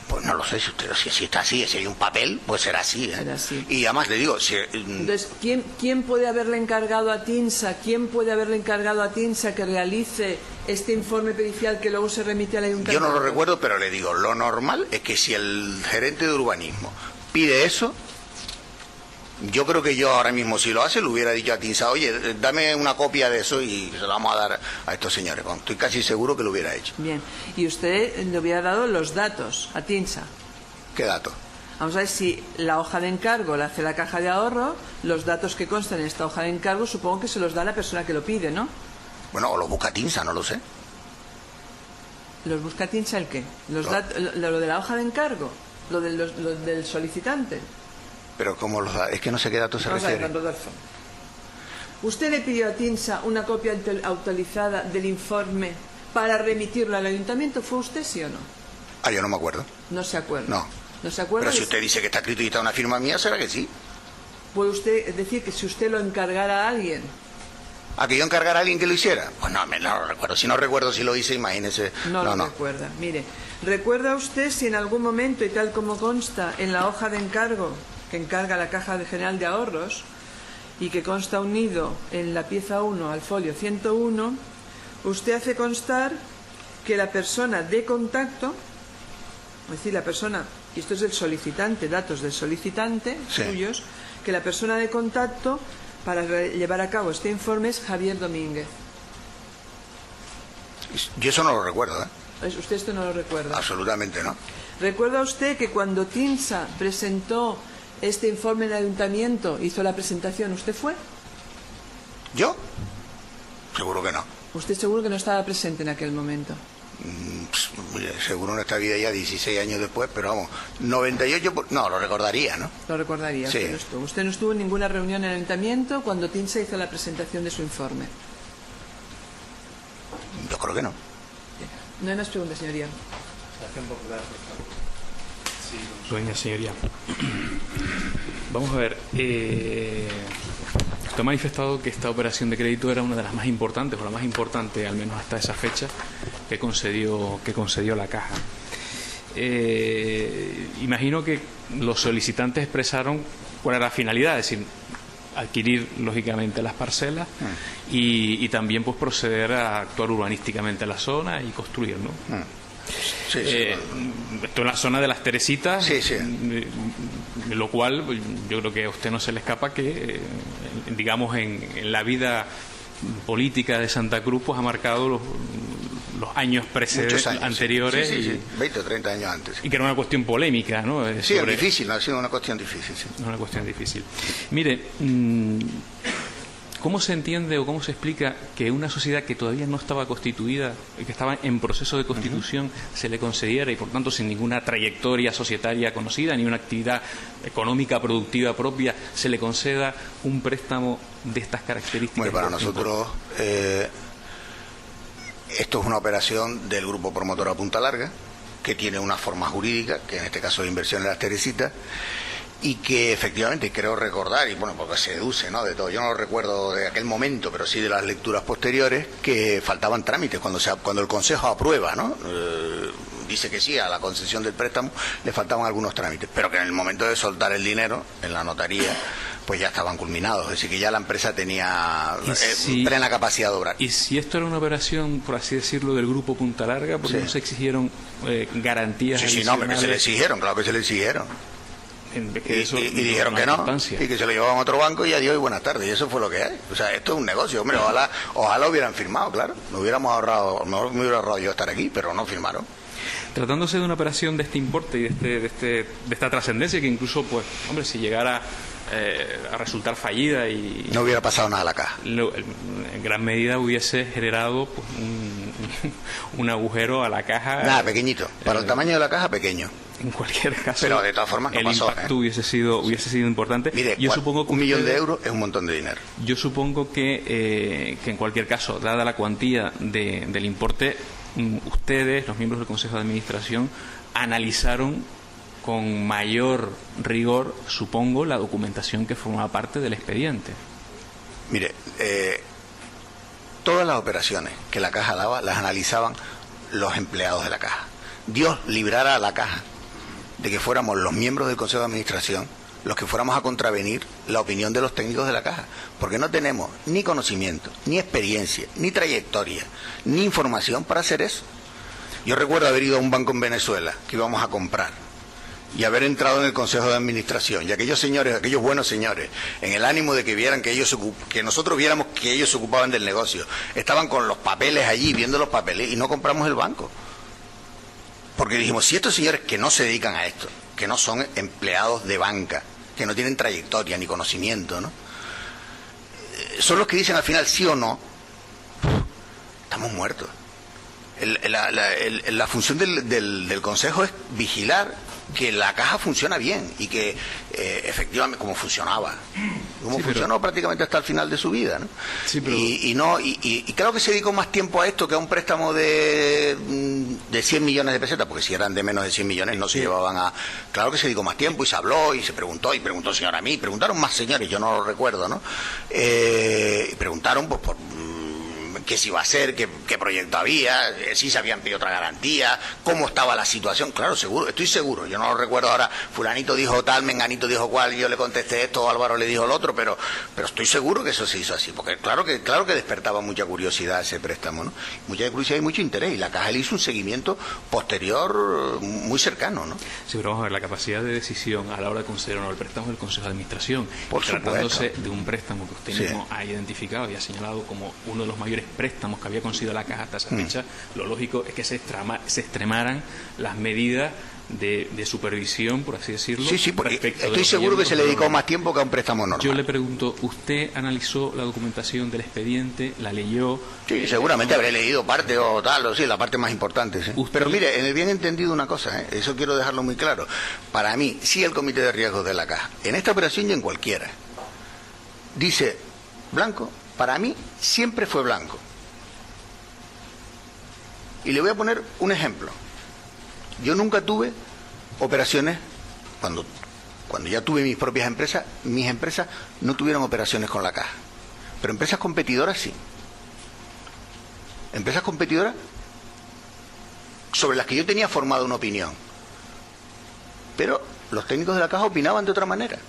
Pues No lo sé, si está así, si hay un papel, pues será así, ¿eh? Será así. Y además le digo, Entonces, ¿quién puede haberle encargado a TINSA? ¿Quién puede haberle encargado a TINSA que realice este informe pericial que luego se remite al ayuntamiento? yo no lo recuerdo, pero le digo, lo normal es que si el gerente de urbanismo pide eso, yo creo que yo ahora mismo, si lo hace, le hubiera dicho a TINSA, oye, dame una copia de eso y se la vamos a dar a estos señores. Bueno, estoy casi seguro que lo hubiera hecho. Bien, y usted le hubiera dado los datos a TINSA. ¿Qué dato? Vamos a ver si la hoja de encargo la hace la caja de ahorro, los datos que constan en esta hoja de encargo supongo que se los da la persona que lo pide, ¿no? Bueno, o lo busca TINSA, no lo sé. ¿Los busca TINSA el qué? Lo de la hoja de encargo, lo del solicitante. Pero ¿cómo los da? Es que no sé qué datos se Vamos a ver, refiere. don Rodolfo. ¿Usted le pidió a TINSA una copia autorizada del informe para remitirlo al ayuntamiento? ¿Fue usted, sí o no? Ah, yo no me acuerdo. No se acuerda. No. ¿No se acuerda? Pero si usted dice que está escrito y está una firma mía, será que sí. ¿Puede usted decir que si usted lo encargara a alguien? ¿A que yo encargara a alguien que lo hiciera? Pues no lo recuerdo. Si no recuerdo si lo hice, imagínese. No lo recuerda. Mire, ¿recuerda usted si en algún momento, y tal como consta en la hoja de encargo que encarga la Caja General de Ahorros y que consta unido en la pieza 1 al folio 101, usted hace constar que la persona de contacto, es decir, la persona, y esto es del solicitante, datos del solicitante, sí, suyos, que la persona de contacto para llevar a cabo este informe es Javier Domínguez? Yo eso no lo recuerdo, ¿eh? ¿Usted esto no lo recuerda? Absolutamente no. ¿Recuerda usted que cuando TINSA presentó este informe en el ayuntamiento, hizo la presentación, usted fue? ¿Yo? Seguro que no. Usted seguro que no estaba presente en aquel momento. Mire, seguro en esta vida ya 16 años después, pero vamos, 98, no, lo recordaría, ¿no? Lo recordaría, sí. Usted no estuvo. Usted no estuvo en ninguna reunión en el ayuntamiento cuando TINSA hizo la presentación de su informe. Yo creo que no. No hay más preguntas, señoría. Dueña señoría. Vamos a ver. Usted ha manifestado que esta operación de crédito era una de las más importantes, o la más importante, al menos hasta esa fecha, que concedió la Caja. Imagino que los solicitantes expresaron cuál era la finalidad, es decir, adquirir lógicamente las parcelas y también pues proceder a actuar urbanísticamente en la zona y construir, ¿no? Sí, Esto en la zona de las Teresitas, sí, sí. Lo cual yo creo que a usted no se le escapa que, digamos, en la vida política de Santa Cruz pues ha marcado los años precedentes, anteriores, sí, 20 o 30 años antes. Y que era una cuestión polémica, ¿no? Sí, es difícil, ha sido una cuestión difícil. Sí. Una cuestión difícil. Mire, ¿cómo se entiende o cómo se explica que una sociedad que todavía no estaba constituida, que estaba en proceso de constitución, se le concediera y por tanto sin ninguna trayectoria societaria conocida ni una actividad económica productiva propia, se le conceda un préstamo de estas características? Bueno, para nosotros esto es una operación del Grupo Promotora Punta Larga, que tiene una forma jurídica, que en este caso es Inversiones Las Teresitas, y que efectivamente creo recordar, y bueno, porque se deduce, ¿no?, de todo, yo no lo recuerdo de aquel momento, pero sí de las lecturas posteriores, que faltaban trámites cuando el Consejo aprueba, ¿no? Dice que sí a la concesión del préstamo, le faltaban algunos trámites, pero que en el momento de soltar el dinero en la notaría pues ya estaban culminados, es decir, que ya la empresa tenía plena capacidad de obrar. Y si esto era una operación, por así decirlo, del Grupo Punta Larga, ¿por qué no se exigieron garantías Sí, no, que se le exigieron, claro que se le exigieron. Y dijeron que no, y que se lo llevaban a otro banco y adiós y buenas tardes, y eso fue lo que hay. O sea, esto es un negocio, hombre, ojalá hubieran firmado, claro, me hubiera ahorrado yo estar aquí, pero no firmaron. Tratándose de una operación de este importe y de esta trascendencia, que incluso, pues, hombre, si llegara a resultar fallida y no hubiera pasado nada a la caja, en gran medida hubiese generado pues, un agujero a la caja. Nada, pequeñito, para el tamaño de la caja, pequeño. En cualquier caso, pero de todas formas no el pasó, impacto hubiese sido importante. Mire, yo supongo que 1 millón de euros es un montón de dinero. Yo supongo que en cualquier caso, dada la cuantía del importe, ustedes, los miembros del Consejo de Administración, analizaron con mayor rigor, supongo, la documentación que formaba parte del expediente. Mire, todas las operaciones que la caja daba las analizaban los empleados de la caja. Dios librara a la caja de que fuéramos los miembros del Consejo de Administración los que fuéramos a contravenir la opinión de los técnicos de la Caja, porque no tenemos ni conocimiento, ni experiencia, ni trayectoria, ni información para hacer eso. Yo recuerdo haber ido a un banco en Venezuela que íbamos a comprar y haber entrado en el Consejo de Administración, y aquellos señores, aquellos buenos señores, en el ánimo de que vieran que nosotros viéramos que ellos se ocupaban del negocio, estaban con los papeles allí, viendo los papeles, y no compramos el banco. Porque dijimos, si estos señores que no se dedican a esto, que no son empleados de banca, que no tienen trayectoria ni conocimiento, ¿no?, son los que dicen al final sí o no, estamos muertos. La función del Consejo es vigilar que la Caja funciona bien y que efectivamente como funcionaba, funcionó prácticamente hasta el final de su vida, ¿no? Sí, pero... y claro que se dedicó más tiempo a esto que a un préstamo de 100 millones de pesetas, porque si eran de menos de 100 millones no se llevaban a... Claro que se dedicó más tiempo y se habló y se preguntó, y preguntó el señor a mí, preguntaron más señores, yo no lo recuerdo, ¿no? Y preguntaron pues por qué se iba a hacer, qué proyecto había, si se habían pedido otra garantía, cómo estaba la situación. Claro, seguro, estoy seguro, yo no lo recuerdo ahora, fulanito dijo tal, menganito dijo cual, yo le contesté esto, Álvaro le dijo el otro, pero estoy seguro que eso se hizo así, porque claro que despertaba mucha curiosidad ese préstamo, ¿no? Mucha curiosidad y mucho interés, y la Caja le hizo un seguimiento posterior muy cercano, ¿no? Sí, pero vamos a ver, la capacidad de decisión a la hora de considerar el préstamo del Consejo de Administración, por tratándose supuesto de un préstamo que usted mismo ha identificado y ha señalado como uno de los mayores préstamos que había conseguido la Caja hasta esa fecha, lo lógico es que se extremaran las medidas de supervisión, por así decirlo. Sí, porque estoy seguro que se le dedicó más tiempo que a un préstamo normal. Yo le pregunto, ¿usted analizó la documentación del expediente, la leyó? Sí, seguramente habré leído parte o tal, o sí, la parte más importante. ¿Sí? Pero mire, en el bien entendido una cosa, eso quiero dejarlo muy claro. Para mí, sí, el Comité de Riesgos de la Caja, en esta operación y en cualquiera, dice blanco, para mí siempre fue blanco. Y le voy a poner un ejemplo. Yo nunca tuve operaciones, cuando ya tuve mis propias empresas, mis empresas no tuvieron operaciones con la Caja. Pero empresas competidoras sí. Empresas competidoras sobre las que yo tenía formada una opinión. Pero los técnicos de la Caja opinaban de otra manera.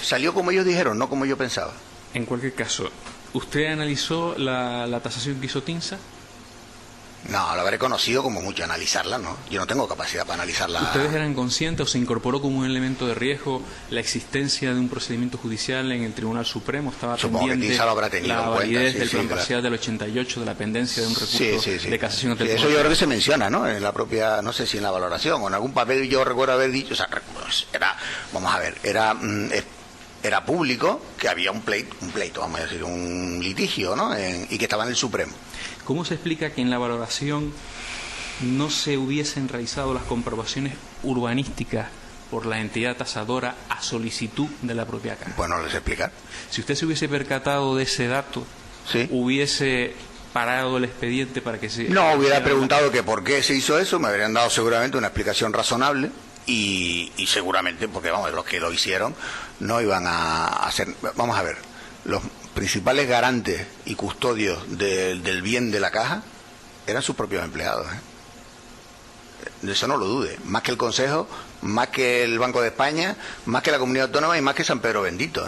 Salió como ellos dijeron, no como yo pensaba. En cualquier caso, ¿usted analizó la tasación que hizo TINSA? No, lo habré conocido como mucho, analizarla, ¿no? Yo no tengo capacidad para analizarla. ¿Ustedes eran conscientes o se incorporó como un elemento de riesgo la existencia de un procedimiento judicial en el Tribunal Supremo? ¿Estaba pendiente lo habrá tenido la en cuenta, validez sí, del plan claro. parcial del 88, de la pendencia de un recurso de casación ante el Eso yo creo que se menciona, ¿no? En la propia, no sé si en la valoración o en algún papel yo recuerdo haber dicho, o sea, era público que había un pleito, vamos a decir, un litigio, ¿no? Y que estaba en el Supremo. ¿Cómo se explica que en la valoración no se hubiesen realizado las comprobaciones urbanísticas por la entidad tasadora a solicitud de la propia Caja? Bueno, les explicar. Si usted se hubiese percatado de ese dato, ¿sí? ¿Hubiese parado el expediente para que se... No, hubiera preguntado que por qué se hizo eso, me habrían dado seguramente una explicación razonable y seguramente, porque vamos, los que lo hicieron no iban a hacer... Vamos a ver, los principales garantes y custodios del bien de la Caja eran sus propios empleados, De eso no lo dude. Más que el Consejo, más que el Banco de España, más que la Comunidad Autónoma y más que San Pedro Bendito,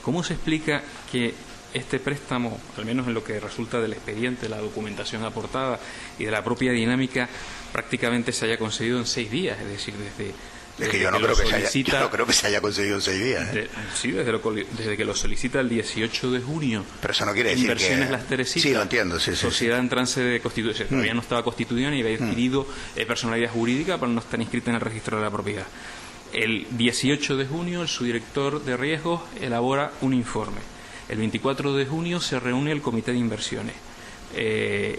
¿Cómo se explica que este préstamo, al menos en lo que resulta del expediente, la documentación aportada y de la propia dinámica, prácticamente se haya conseguido en 6 días? Es decir, es que yo no creo que se haya conseguido en 6 días. Sí, desde que lo solicita el 18 de junio. Pero eso no quiere decir Inversiones que... Las Teresitas. Sí, lo entiendo, sí. Sociedad en trance de constitución. Todavía no estaba constituida ni había adquirido personalidad jurídica para no estar inscrita en el registro de la propiedad. El 18 de junio el subdirector de riesgos elabora un informe. El 24 de junio se reúne el comité de inversiones. El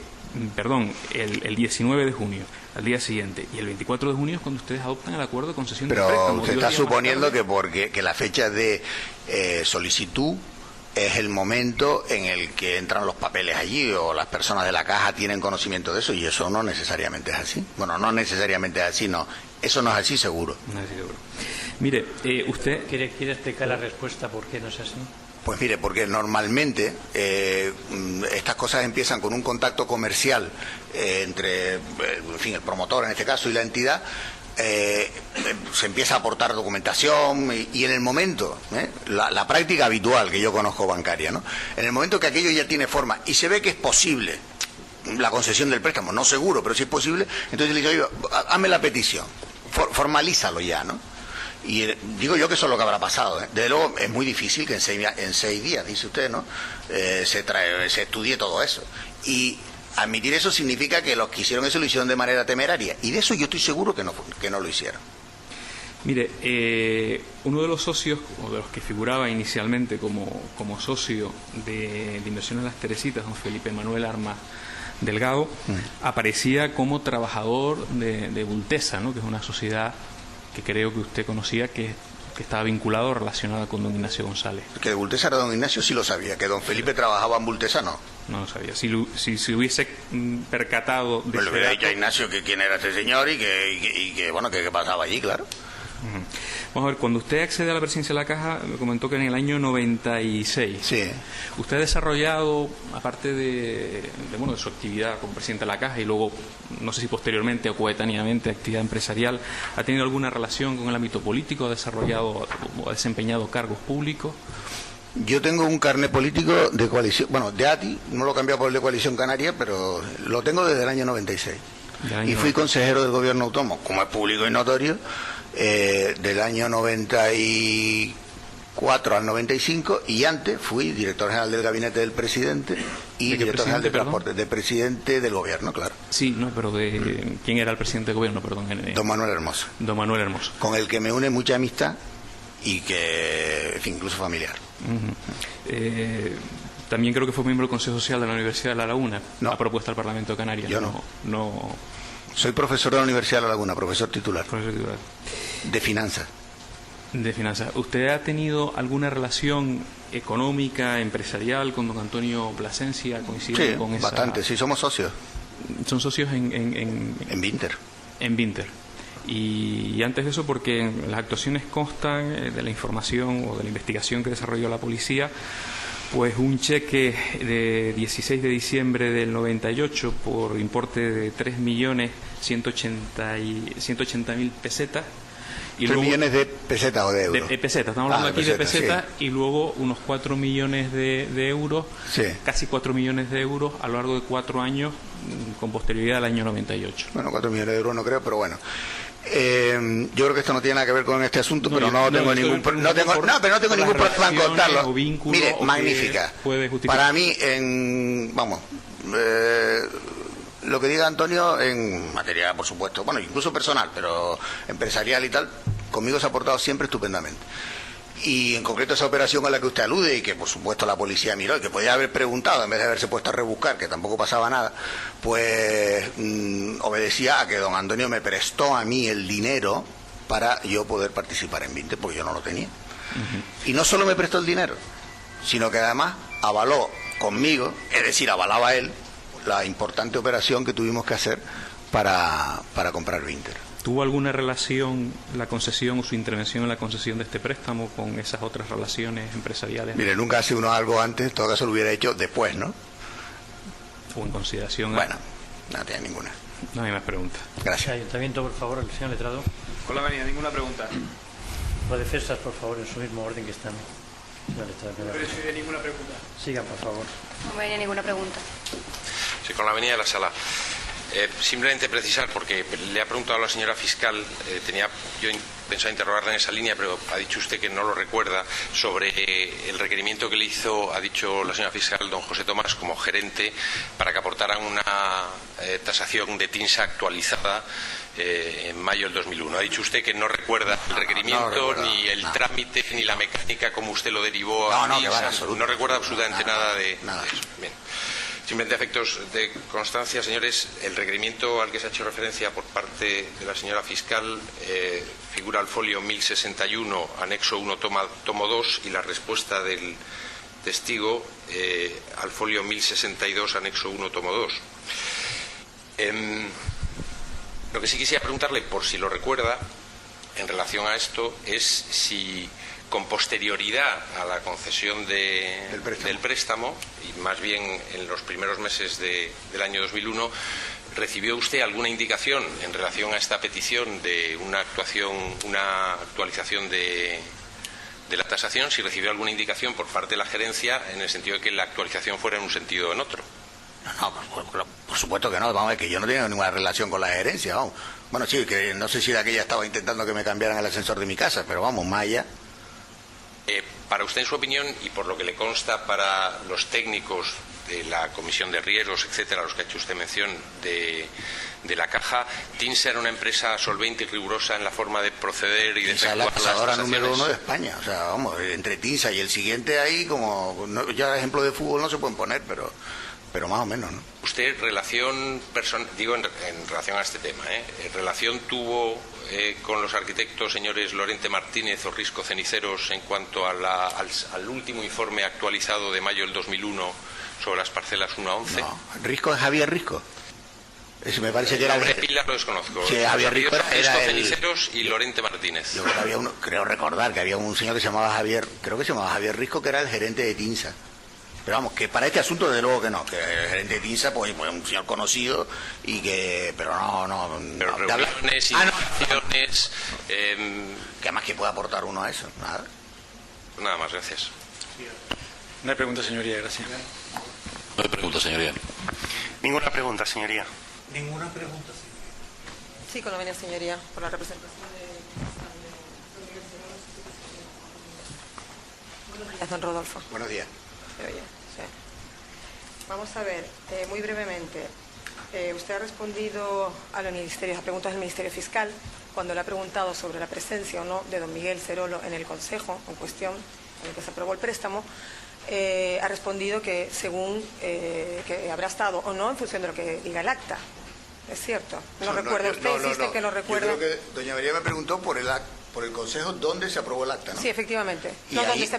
19 de junio, al día siguiente. Y el 24 de junio es cuando ustedes adoptan el acuerdo de concesión de préstamo. Pero usted está suponiendo que la fecha de solicitud es el momento en el que entran los papeles allí o las personas de la Caja tienen conocimiento de eso, y eso no necesariamente es así. Bueno, no necesariamente es así, no. Eso no es así seguro. No es así seguro. Mire, usted... ¿Quiere explicar la respuesta por qué no es así? Pues mire, porque normalmente estas cosas empiezan con un contacto comercial entre, en fin, el promotor en este caso y la entidad, se empieza a aportar documentación y en el momento, la práctica habitual que yo conozco bancaria, ¿no? En el momento que aquello ya tiene forma y se ve que es posible la concesión del préstamo, no seguro, pero si es posible, entonces le digo, oye, hazme la petición, formalízalo ya, ¿no? Y digo yo que eso es lo que habrá pasado, ¿eh? Desde luego es muy difícil que en 6 días, dice usted, ¿no? Se estudie todo eso. Y admitir eso significa que los que hicieron eso lo hicieron de manera temeraria. Y de eso yo estoy seguro que no lo hicieron. Mire, uno de los socios, o de los que figuraba inicialmente como socio de Inversiones Las Teresitas, don Felipe Manuel Armas Delgado, aparecía como trabajador de Bultesa, ¿no? Que es una sociedad que creo que usted conocía, que estaba vinculado o relacionada con don Ignacio González. Que de Bultesa era don Ignacio sí lo sabía, que don Felipe trabajaba en Bultesa no. No lo sabía. Si se hubiese percatado de Pues le ese hubiera dato... dicho a Ignacio que quién era este señor y que pasaba allí, claro. Vamos a ver, cuando usted accede a la presidencia de la Caja, me comentó que en el año 96. Sí. Usted ha desarrollado, aparte de su actividad como presidente de la Caja y luego, no sé si posteriormente o coetáneamente, actividad empresarial, ¿ha tenido alguna relación con el ámbito político? ¿Ha desarrollado o ha desempeñado cargos públicos? Yo tengo un carnet político de coalición, de ATI, no lo he cambiado por el de Coalición Canaria, pero lo tengo desde el año 96. Y fui consejero del gobierno autónomo, como es público y notorio, del año 94 al 95, y antes fui director general del gabinete del presidente y director general de transporte, del presidente del gobierno, claro. Sí, no, pero de ¿quién era el presidente del gobierno? Perdón. Don Manuel Hermoso. Don Manuel Hermoso. Con el que me une mucha amistad y que, en fin, incluso familiar. También creo que fue miembro del Consejo Social de la Universidad de La Laguna, no, a propuesta del Parlamento de Canarias. Yo no. Soy profesor de la Universidad de La Laguna, profesor titular. Profesor titular. De finanzas. De finanzas. ¿Usted ha tenido alguna relación económica, empresarial con don Antonio Plasencia? Sí, con esa... bastante, sí, somos socios. ¿Son socios en Vinter? En Vinter. Y antes de eso, porque en las actuaciones constan de la información o de la investigación que desarrolló la policía, pues un cheque de 16 de diciembre del 98 por importe de 3.180.000 pesetas. Y 3 millones de pesetas o de euros. De pesetas, estamos hablando aquí de pesetas, sí. Y luego unos 4 millones de euros, sí. Casi 4 millones de euros a lo largo de 4 años, con posterioridad al año 98. Bueno, 4 millones de euros no creo, pero bueno. Yo creo que esto no tiene nada que ver con este asunto, pero no tengo ningún problema en contarlo. Mire, magnífica. Para mí, lo que diga Antonio en materia, por supuesto, bueno, incluso personal, pero empresarial y tal, conmigo se ha portado siempre estupendamente. Y en concreto esa operación a la que usted alude y que por supuesto la policía miró y que podía haber preguntado en vez de haberse puesto a rebuscar, que tampoco pasaba nada, pues obedecía a que don Antonio me prestó a mí el dinero para yo poder participar en Vinter, porque yo no lo tenía. Y no solo me prestó el dinero, sino que además avaló conmigo, es decir, avalaba él, la importante operación que tuvimos que hacer para comprar Vinter. ¿Tuvo alguna relación la concesión o su intervención en la concesión de este préstamo con esas otras relaciones empresariales? Mire, nunca hace uno algo antes, en todo caso lo hubiera hecho después, ¿no? ¿O en consideración? Bueno, no tiene ninguna. No hay más preguntas. Gracias. Ayuntamiento, por favor, el señor letrado. Con la avenida, ninguna pregunta. Las defensas, por favor, en su mismo orden que están. Señor letrado, No recibe ninguna pregunta. sigan, por favor. No hay ninguna pregunta. Sí, con la avenida de la Sala. Simplemente precisar, porque le ha preguntado a la señora fiscal, yo pensaba interrogarla en esa línea, pero ha dicho usted que no lo recuerda, sobre el requerimiento que le hizo, ha dicho la señora fiscal, don José Tomás, como gerente, para que aportaran una tasación de TINSA actualizada en mayo del 2001. Ha dicho usted que no recuerda el requerimiento, ni el trámite, ni la mecánica como usted lo derivó a TINSA. No recuerda absolutamente nada de eso. Bien. Simplemente a efectos de constancia, señores, el requerimiento al que se ha hecho referencia por parte de la señora fiscal figura al folio 1061, anexo 1, tomo 2, y la respuesta del testigo al folio 1062, anexo 1, tomo 2. Lo que sí quisiera preguntarle, por si lo recuerda, en relación a esto, es si con posterioridad a la concesión del préstamo, y más bien en los primeros meses del año 2001, ¿Recibió usted alguna indicación en relación a esta petición de una actualización de la tasación? Si recibió alguna indicación por parte de la gerencia en el sentido de que la actualización fuera en un sentido o en otro. No, por supuesto que no. Vamos a ver, que yo no tengo ninguna relación con la gerencia, vamos. Bueno, sí, que no sé si de aquella estaba intentando que me cambiaran el ascensor de mi casa, pero vamos, más allá. Para usted, en su opinión, y por lo que le consta para los técnicos de la Comisión de Riesgos, etcétera, a los que ha hecho usted mención de la Caja, ¿TINSA era una empresa solvente y rigurosa en la forma de proceder y de TINSA es la efectuar las tasadora tasaciones? número 1 de España. O sea, vamos, entre TINSA y el siguiente ahí, como ya ejemplos de fútbol no se pueden poner, pero más o menos, ¿no? ¿Usted relación digo en relación a este tema, relación tuvo con los arquitectos señores Lorente Martínez o Risco Ceniceros en cuanto al último informe actualizado de mayo del 2001 sobre las parcelas 1 a 11? No, Risco es Javier Risco. Eso me parece que era... nombre pila lo desconozco. Sí, Javier Risco era el... Ceniceros y Lorente Martínez. Yo creo que había creo recordar que había un señor que se llamaba Javier, creo que se llamaba Javier Risco, que era el gerente de TINSA. Pero vamos, que para este asunto desde luego que no, que el gerente de TINSA pues un señor conocido y que... Pero no... Pero no, reuniones, indicaciones... ¿Qué más que puede aportar uno a eso? Nada. Nada más, gracias. No hay pregunta, señoría, gracias. No hay pregunta, señoría. Ninguna pregunta, señoría. Ninguna pregunta, señoría. Sí, con la venia, señoría, por la representación de... Buenos días, don Rodolfo. Buenos días. ¿Se oye? Sí. Vamos a ver, muy brevemente. Usted ha respondido a las preguntas del Ministerio Fiscal cuando le ha preguntado sobre la presencia o no de don Miguel Cerolo en el Consejo en cuestión en el que se aprobó el préstamo. Ha respondido que según que habrá estado o no en función de lo que diga el acta. ¿Es cierto? ¿No recuerda usted? ¿Insiste que lo recuerda? Yo creo que doña María me preguntó por el Consejo dónde se aprobó el acta, ¿no? Sí, efectivamente. ¿Y No, ahí?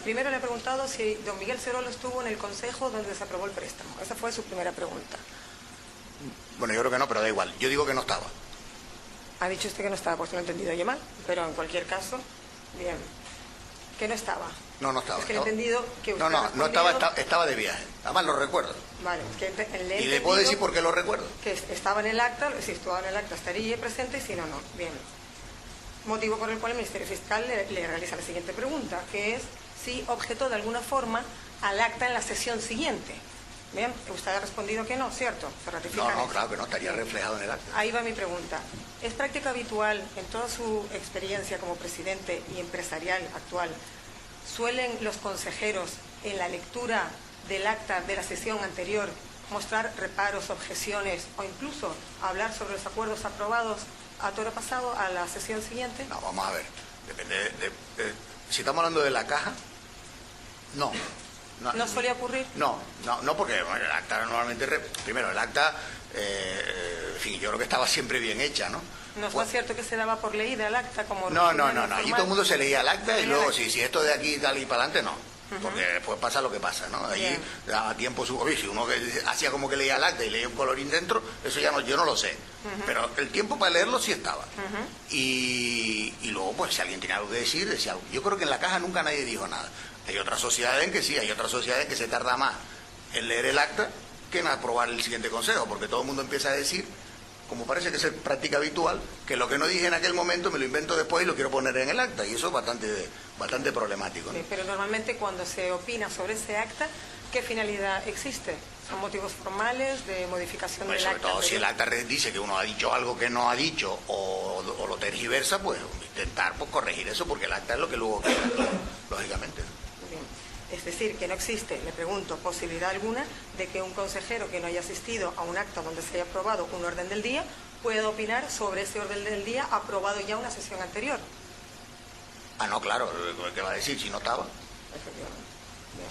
Primero le he preguntado si don Miguel Cerolo estuvo en el Consejo donde se aprobó el préstamo. Esa fue su primera pregunta. Bueno, yo creo que no, pero da igual. Yo digo que no estaba. Ha dicho usted que no estaba, pues lo he entendido yo mal. Pero en cualquier caso, bien. Que no estaba. No estaba. Es que he entendido que usted No estaba de viaje. Además lo recuerdo. Vale, es que Y le puedo decir por qué lo recuerdo. Que estaba en el acta, si estaba en el acta estaría presente y si no, no. Bien. Motivo por el cual el Ministerio Fiscal le realiza la siguiente pregunta, que es si objetó de alguna forma al acta en la sesión siguiente. Bien, usted ha respondido que no, ¿cierto? Se ratifica. No, claro que no, estaría reflejado en el acta. Ahí va mi pregunta. ¿Es práctica habitual en toda su experiencia como presidente y empresarial actual, suelen los consejeros en la lectura del acta de la sesión anterior mostrar reparos, objeciones o incluso hablar sobre los acuerdos aprobados a toro pasado a la sesión siguiente? No, vamos a ver. Depende si estamos hablando de la caja, no. ¿No solía ocurrir? No, porque bueno, el acta normalmente... Primero, el acta, en fin, yo creo que estaba siempre bien hecha, ¿no? ¿No fue cierto que se daba por leída el acta como... No. Allí todo el mundo se leía el acta y luego, si esto de aquí tal y para adelante, no. Porque después pasa lo que pasa, ¿no? Allí daba tiempo si uno que hacía como que leía el acta y leía un colorín dentro, eso ya no, yo no lo sé. Pero el tiempo para leerlo sí estaba. Y luego, pues, si alguien tenía algo que decir, decía algo. Yo creo que en la caja nunca nadie dijo nada. Hay otras sociedades en que sí, hay otras sociedades que se tarda más en leer el acta que en aprobar el siguiente consejo, porque todo el mundo empieza a decir, como parece que es práctica habitual, que lo que no dije en aquel momento me lo invento después y lo quiero poner en el acta, y eso es bastante problemático, ¿no? Sí, pero normalmente cuando se opina sobre ese acta, ¿qué finalidad existe? ¿Son motivos formales de modificación del acta? Sobre todo si el acta dice que uno ha dicho algo que no ha dicho o lo tergiversa, pues intentar corregir eso, porque el acta es lo que luego queda, lógicamente. Bien. Es decir, que no existe, le pregunto, posibilidad alguna de que un consejero que no haya asistido a un acta donde se haya aprobado un orden del día pueda opinar sobre ese orden del día aprobado ya en una sesión anterior. Ah, no, claro, ¿qué va a decir si no estaba? Efectivamente. Bien.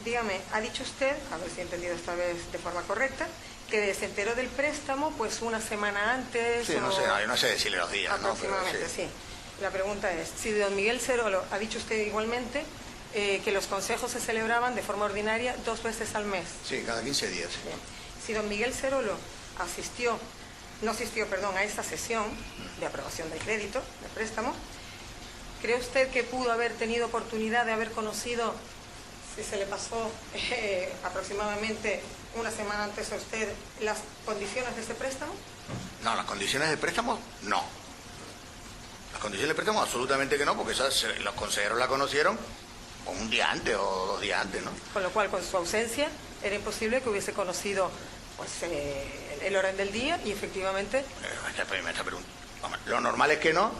Dígame, ha dicho usted, a ver si he entendido esta vez de forma correcta, que se enteró del préstamo pues una semana antes. Sí, no sé, yo no sé decirle los días, aproximadamente, ¿no? Pero sí. La pregunta es, si don Miguel Cerolo, ha dicho usted igualmente, que los consejos se celebraban de forma ordinaria 2 veces al mes. Sí, cada 15 días. Bien. Si don Miguel Cerolo no asistió a esta sesión de aprobación del crédito, del préstamo, ¿cree usted que pudo haber tenido oportunidad de haber conocido si se le pasó aproximadamente una semana antes a usted las condiciones de ese préstamo. No, las condiciones del préstamo, no. Las condiciones del préstamo, absolutamente que no, porque los consejeros la conocieron un día antes o 2 días antes, ¿no? Con lo cual, con su ausencia, era imposible que hubiese conocido pues el orden del día y efectivamente... Lo normal es que no.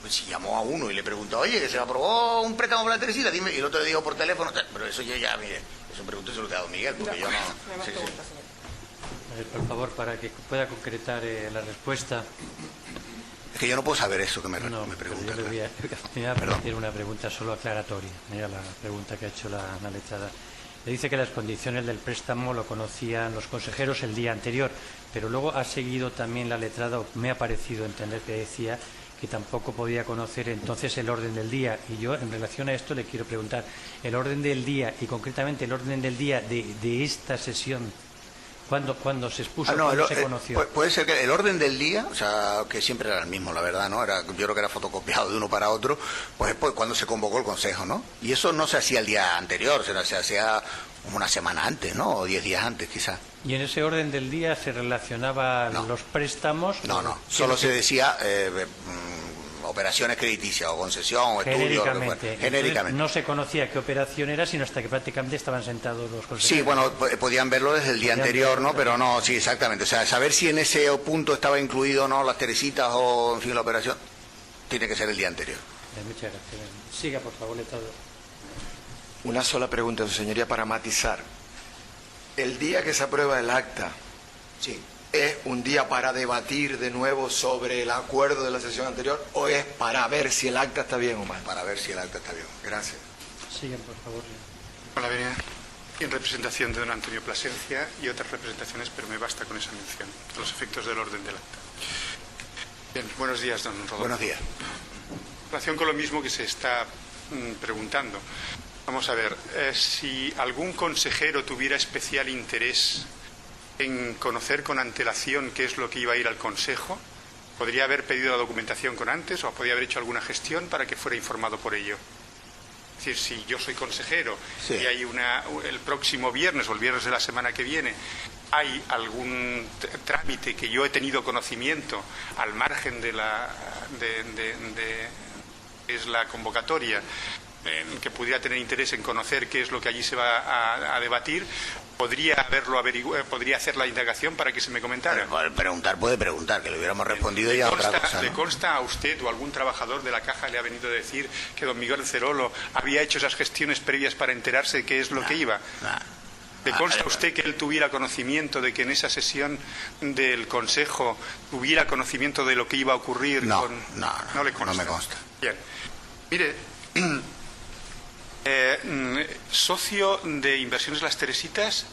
Si llamó a uno y le preguntó, oye, que se aprobó un préstamo por la Teresita, dime, y el otro le dijo por teléfono, pero eso yo ya, mire, eso pregúnteselo a don Miguel, porque yo no... No hay más Sí, preguntas, sí. señor. Por favor, para que pueda concretar la respuesta. Es que yo no puedo saber eso que me Pero pregunta. yo le voy a permitir una pregunta solo aclaratoria. Mira la pregunta que ha hecho la letrada. Le dice que las condiciones del préstamo lo conocían los consejeros el día anterior, pero luego ha seguido también la letrada, o me ha parecido entender que decía que tampoco podía conocer entonces el orden del día. Y yo, en relación a esto, le quiero preguntar, el orden del día, y concretamente el orden del día de esta sesión, ¿cuándo se expuso, cuándo se conoció? Puede ser que el orden del día, o sea, que siempre era el mismo, la verdad, ¿no? Yo creo que era fotocopiado de uno para otro, pues cuando se convocó el Consejo, ¿no? Y eso no se hacía el día anterior, se hacía una semana antes, ¿no? O 10 días antes, quizás. ¿Y en ese orden del día se relacionaban los préstamos? No, solo se decía operaciones crediticias o concesión o estudio. Genéricamente. No se conocía qué operación era, sino hasta que prácticamente estaban sentados los consejeros. Sí, bueno, podían verlo desde el día anterior, ¿no? Pero no, sí, exactamente. O sea, saber si en ese punto estaba incluido o no las Teresitas o, en fin, la operación, tiene que ser el día anterior. Muchas gracias. Siga, por favor, letrado. Una sola pregunta, su señoría, para matizar. El día que se aprueba el acta, sí, ¿es un día para debatir de nuevo sobre el acuerdo de la sesión anterior o es para ver si el acta está bien o mal? Para ver si el acta está bien. Gracias. Sigan, por favor. Hola, venía en representación de don Antonio Plasencia y otras representaciones, pero me basta con esa mención, a los efectos del orden del acta. Bien, buenos días, don Rodolfo. Buenos días. En relación con lo mismo que se está preguntando, vamos a ver, si algún consejero tuviera especial interés en conocer con antelación qué es lo que iba a ir al Consejo, ¿podría haber pedido la documentación con antes o podría haber hecho alguna gestión para que fuera informado por ello? Es decir, si yo soy consejero y hay el próximo viernes o el viernes de la semana que viene hay algún trámite que yo he tenido conocimiento al margen de es la convocatoria, que pudiera tener interés en conocer qué es lo que allí se va a debatir, podría hacer la indagación para que se me comentara. Puede preguntar, que le hubiéramos respondido ya a otra cosa, ¿no? ¿Le consta a usted o algún trabajador de la Caja le ha venido a decir que don Miguel Cerolo había hecho esas gestiones previas para enterarse de qué es lo que iba? ¿Le consta a usted que él tuviera conocimiento de que en esa sesión del Consejo tuviera conocimiento de lo que iba a ocurrir? No le consta. No me consta. Bien. Mire, socio de Inversiones Las Teresitas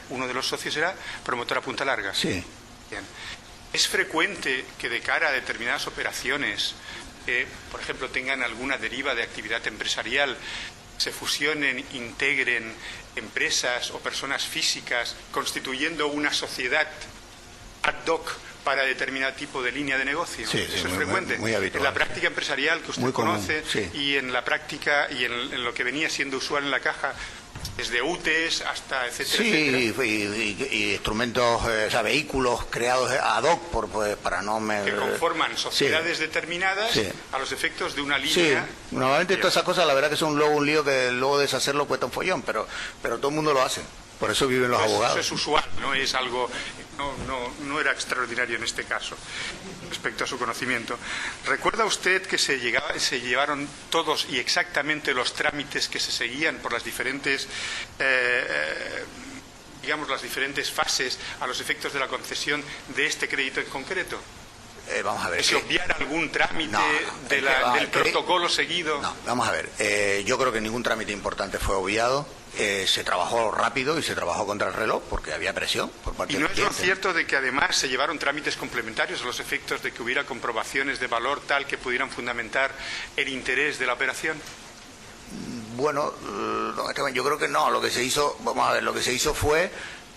uno de los socios era Promotora Punta Larga. Sí. Bien. Es frecuente que de cara a determinadas operaciones, por ejemplo, tengan alguna deriva de actividad empresarial, se fusionen, integren empresas o personas físicas constituyendo una sociedad ad hoc para determinado tipo de línea de negocio. Sí, eso es frecuente. Muy habitual. En la práctica empresarial que usted muy común, conoce, sí. Y en la práctica y en lo que venía siendo usual en la Caja, desde UTES hasta etcétera, etcétera. Y instrumentos, vehículos creados ad hoc para no... que conforman sociedades determinadas a los efectos de una línea. Sí, normalmente todas esas cosas, la verdad que son luego un lío que luego deshacerlo cuesta un follón, pero todo el mundo lo hace. Por eso viven los abogados. Eso es usual, no es algo, no era extraordinario en este caso, respecto a su conocimiento. ¿Recuerda usted que se llevaron todos y exactamente los trámites que se seguían por las diferentes, las diferentes fases a los efectos de la concesión de este crédito en concreto? Vamos a ver. ¿Que se obviara algún trámite del protocolo seguido? No, vamos a ver. Yo creo que ningún trámite importante fue obviado. Se trabajó rápido y se trabajó contra el reloj porque había presión por parte del cliente. ¿Y no es lo cierto de que además se llevaron trámites complementarios a los efectos de que hubiera comprobaciones de valor tal que pudieran fundamentar el interés de la operación? Bueno, yo creo que no. Lo que se hizo, vamos a ver, lo que se hizo fue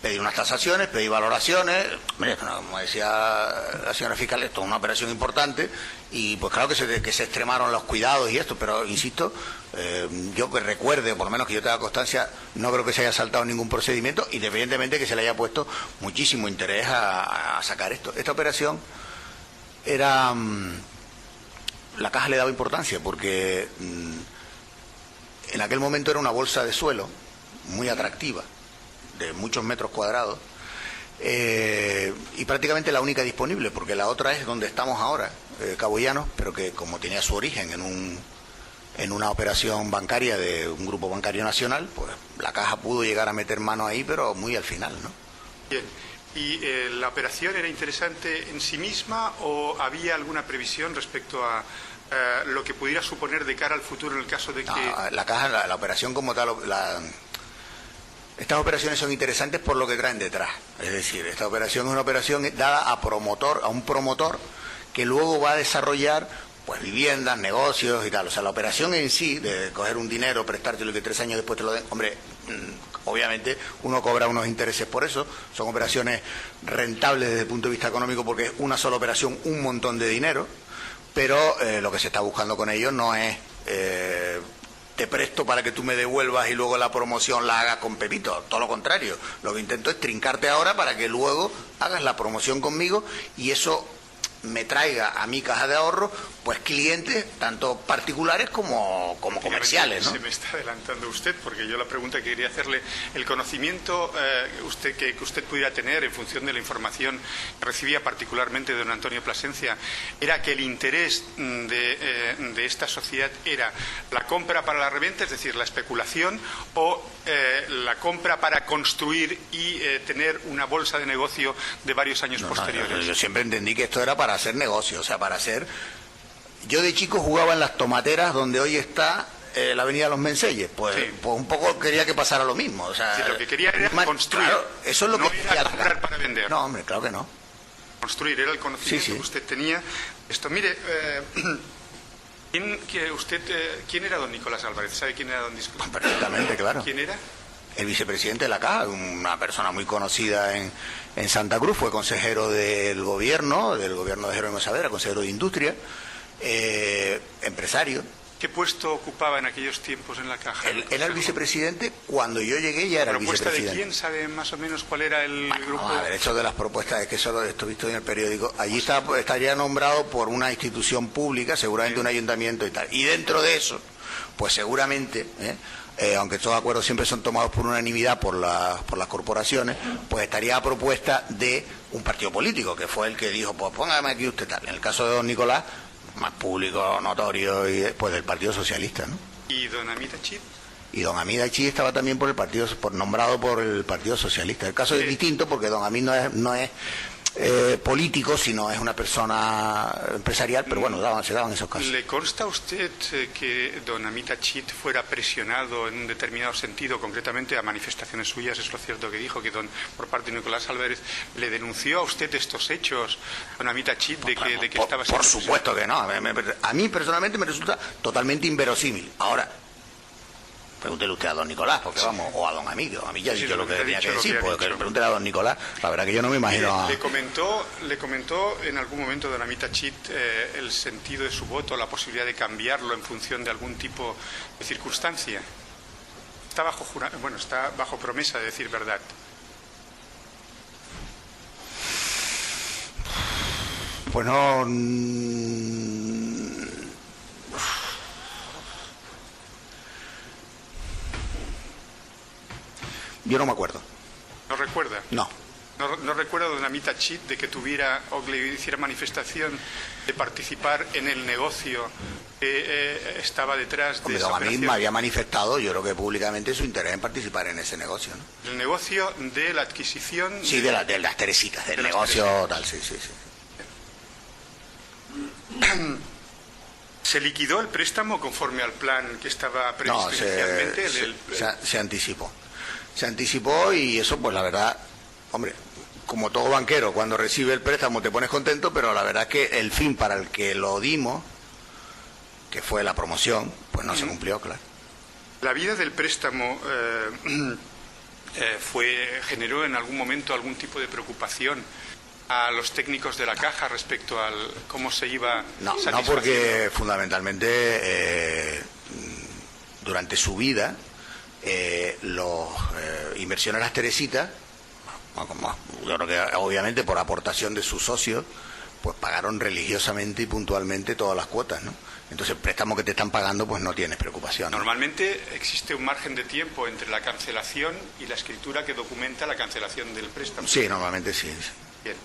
pedir unas tasaciones, pedir valoraciones. Mire, como decía la señora fiscal, esto es una operación importante y pues claro que se extremaron los cuidados y esto, pero insisto, yo que recuerde, o por lo menos que yo tenga constancia, no creo que se haya saltado ningún procedimiento, independientemente que se le haya puesto muchísimo interés a sacar esto. Esta operación era... la Caja le daba importancia porque en aquel momento era una bolsa de suelo muy atractiva, de muchos metros cuadrados, y prácticamente la única disponible, porque la otra es donde estamos ahora, Cabo Llanos, pero que como tenía su origen en una operación bancaria de un grupo bancario nacional, pues la Caja pudo llegar a meter mano ahí, pero muy al final, ¿no? Bien. ¿Y la operación era interesante en sí misma o había alguna previsión respecto a lo que pudiera suponer de cara al futuro en el caso de que... No, la Caja, la operación como tal, estas operaciones son interesantes por lo que traen detrás. Es decir, esta operación es una operación dada a un promotor que luego va a desarrollar pues viviendas, negocios y tal. O sea, la operación en sí, de coger un dinero, prestártelo y que 3 años después te lo den, hombre, obviamente uno cobra unos intereses por eso. Son operaciones rentables desde el punto de vista económico porque es una sola operación, un montón de dinero, pero lo que se está buscando con ellos no es... te presto para que tú me devuelvas y luego la promoción la hagas con Pepito. Todo lo contrario. Lo que intento es trincarte ahora para que luego hagas la promoción conmigo y eso me traiga a mi caja de ahorro pues clientes tanto particulares como comerciales, ¿no? Se me está adelantando usted porque yo la pregunta que quería hacerle, el conocimiento que usted pudiera tener en función de la información que recibía particularmente de don Antonio Plasencia era que el interés de esta sociedad era la compra para la reventa, es decir, la especulación, o la compra para construir y tener una bolsa de negocio de varios años posteriores. Yo siempre entendí que esto era para hacer negocio, o sea, para hacer... Yo de chico jugaba en las tomateras donde hoy está la avenida Los Menseyes, pues, sí. Pues un poco quería que pasara lo mismo. O sea, sí, lo que quería era construir, claro, eso es lo no que era comprar para vender. No, hombre, claro que no. Construir era el conocimiento que usted tenía. Esto, mire, ¿quién era don Nicolás Álvarez? ¿Sabe quién era don Nicolás? Perfectamente, claro. ¿Quién era? El vicepresidente de la Caja, una persona muy conocida en Santa Cruz, fue consejero del gobierno de Jerónimo Saavedra, consejero de Industria, empresario. ¿Qué puesto ocupaba en aquellos tiempos en la Caja? Él era el vicepresidente, cuando yo llegué ya era el vicepresidente. ¿De quién sabe más o menos cuál era el grupo? A ver, eso de las propuestas, es que eso esto visto en el periódico, allí estaría nombrado por una institución pública, seguramente un ayuntamiento y tal. Y dentro de eso, pues seguramente... aunque estos acuerdos siempre son tomados por unanimidad por las corporaciones, pues estaría a propuesta de un partido político, que fue el que dijo, pues póngame aquí usted tal. En el caso de don Nicolás, más público, notorio, y pues del Partido Socialista, ¿no? ¿Y don Amida Chit? Y don Amid Achí estaba también nombrado por el Partido Socialista. El caso es distinto porque don Amid no es político, sino es una persona empresarial, pero bueno, se daban esos casos. ¿Le consta a usted que don Amid Achí fuera presionado en un determinado sentido, concretamente a manifestaciones suyas? Es lo cierto que dijo que por parte de Nicolás Álvarez le denunció a usted estos hechos, don Amid Achí, de que estaba siendo... Por supuesto que no. A mí personalmente me resulta totalmente inverosímil. Ahora, pregúntele usted a don Nicolás, porque vamos, o a don Amid. Don Amid ya ha dicho lo que tenía que decir, porque pregúntele a don Nicolás. La verdad que yo no me imagino... Le comentó en algún momento don Amid Achí el sentido de su voto, la posibilidad de cambiarlo en función de algún tipo de circunstancia. Está bajo promesa de decir verdad. Pues no... Yo no me acuerdo. ¿No recuerda? No. ¿No recuerda don Amid Achí de que tuviera o le hiciera manifestación de participar en el negocio que estaba detrás de esa operación? Don Amid me había manifestado, yo creo que públicamente, su interés en participar en ese negocio, ¿no? El negocio de la adquisición... Sí, de las Teresitas, del negocio tal, sí. ¿Se liquidó el préstamo conforme al plan que estaba previsto inicialmente? Se anticipó. Se anticipó y eso, pues la verdad, hombre, como todo banquero, cuando recibe el préstamo te pones contento, pero la verdad es que el fin para el que lo dimos, que fue la promoción, pues no se cumplió, claro. La vida del préstamo generó en algún momento algún tipo de preocupación a los técnicos de la Caja respecto a cómo se iba No, porque fundamentalmente durante su vida los inversioneras Teresitas, yo creo que obviamente por aportación de sus socios, pues pagaron religiosamente y puntualmente todas las cuotas, ¿no? Entonces el préstamo que te están pagando pues no tienes preocupación, ¿no? Normalmente existe un margen de tiempo entre la cancelación y la escritura que documenta la cancelación del préstamo. Sí, normalmente sí. Bien.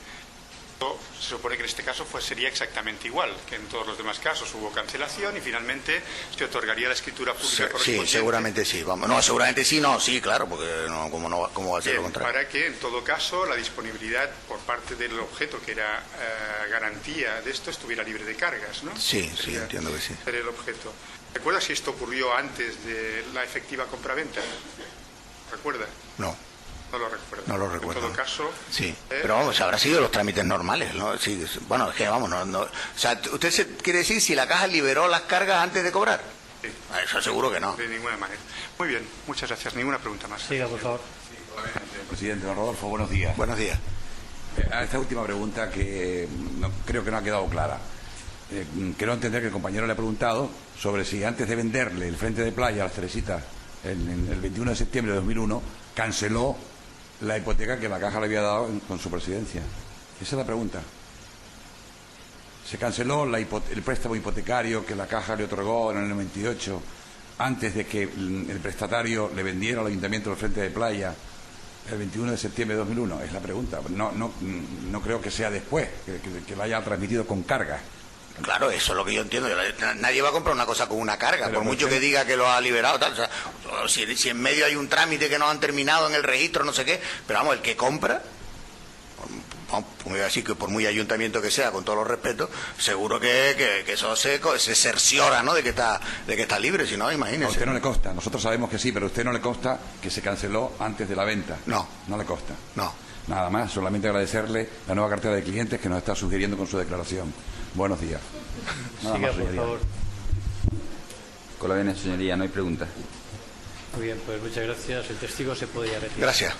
Se supone que en este caso sería exactamente igual que en todos los demás casos. Hubo cancelación y finalmente se otorgaría la escritura pública correspondiente. Sí, seguramente sí. No, seguramente sí, sí, claro, porque ¿cómo va a ser lo contrario? Para que en todo caso la disponibilidad por parte del objeto, que era garantía de esto, estuviera libre de cargas, ¿no? Sí, entiendo que sí. Sería el objeto. ¿Recuerda si esto ocurrió antes de la efectiva compraventa? ¿Recuerda? No. No lo recuerdo. No lo recuerdo. En todo caso... Sí, pero vamos, habrá sido los trámites normales, ¿no? Sí, bueno, es que vamos, no. O sea, ¿usted quiere decir si la Caja liberó las cargas antes de cobrar? Sí. Eso seguro que no. De ninguna manera. Muy bien, muchas gracias. Ninguna pregunta más. Siga, por favor. Presidente, don Rodolfo, buenos días. Buenos días. A esta última pregunta que creo que no ha quedado clara. Quiero entender que el compañero le ha preguntado sobre si antes de venderle el frente de playa a las Teresitas en el 21 de septiembre de 2001 canceló la hipoteca que la Caja le había dado con su presidencia. Esa es la pregunta. ¿Se canceló el préstamo hipotecario que la Caja le otorgó en el 98 antes de que el prestatario le vendiera al Ayuntamiento del Frente de Playa el 21 de septiembre de 2001? Es la pregunta. No creo que sea después, que lo haya transmitido con carga. Claro, eso es lo que yo entiendo. Nadie va a comprar una cosa con una carga, pero por mucho que diga que lo ha liberado, tal. O sea, si en medio hay un trámite que no han terminado en el registro, no sé qué, pero vamos, el que compra, voy a decir que por muy ayuntamiento que sea, con todos los respetos, seguro que eso se cerciora, ¿no?, de que está libre, si no, imagínese. A usted no le consta, nosotros sabemos que sí, pero a usted no le consta que se canceló antes de la venta. No le consta. No. Nada más, solamente agradecerle la nueva cartera de clientes que nos está sugiriendo con su declaración. Buenos días. Siga, por favor. Con la venia, señoría, no hay preguntas. Muy bien, pues muchas gracias. El testigo se puede ya retirar. Gracias.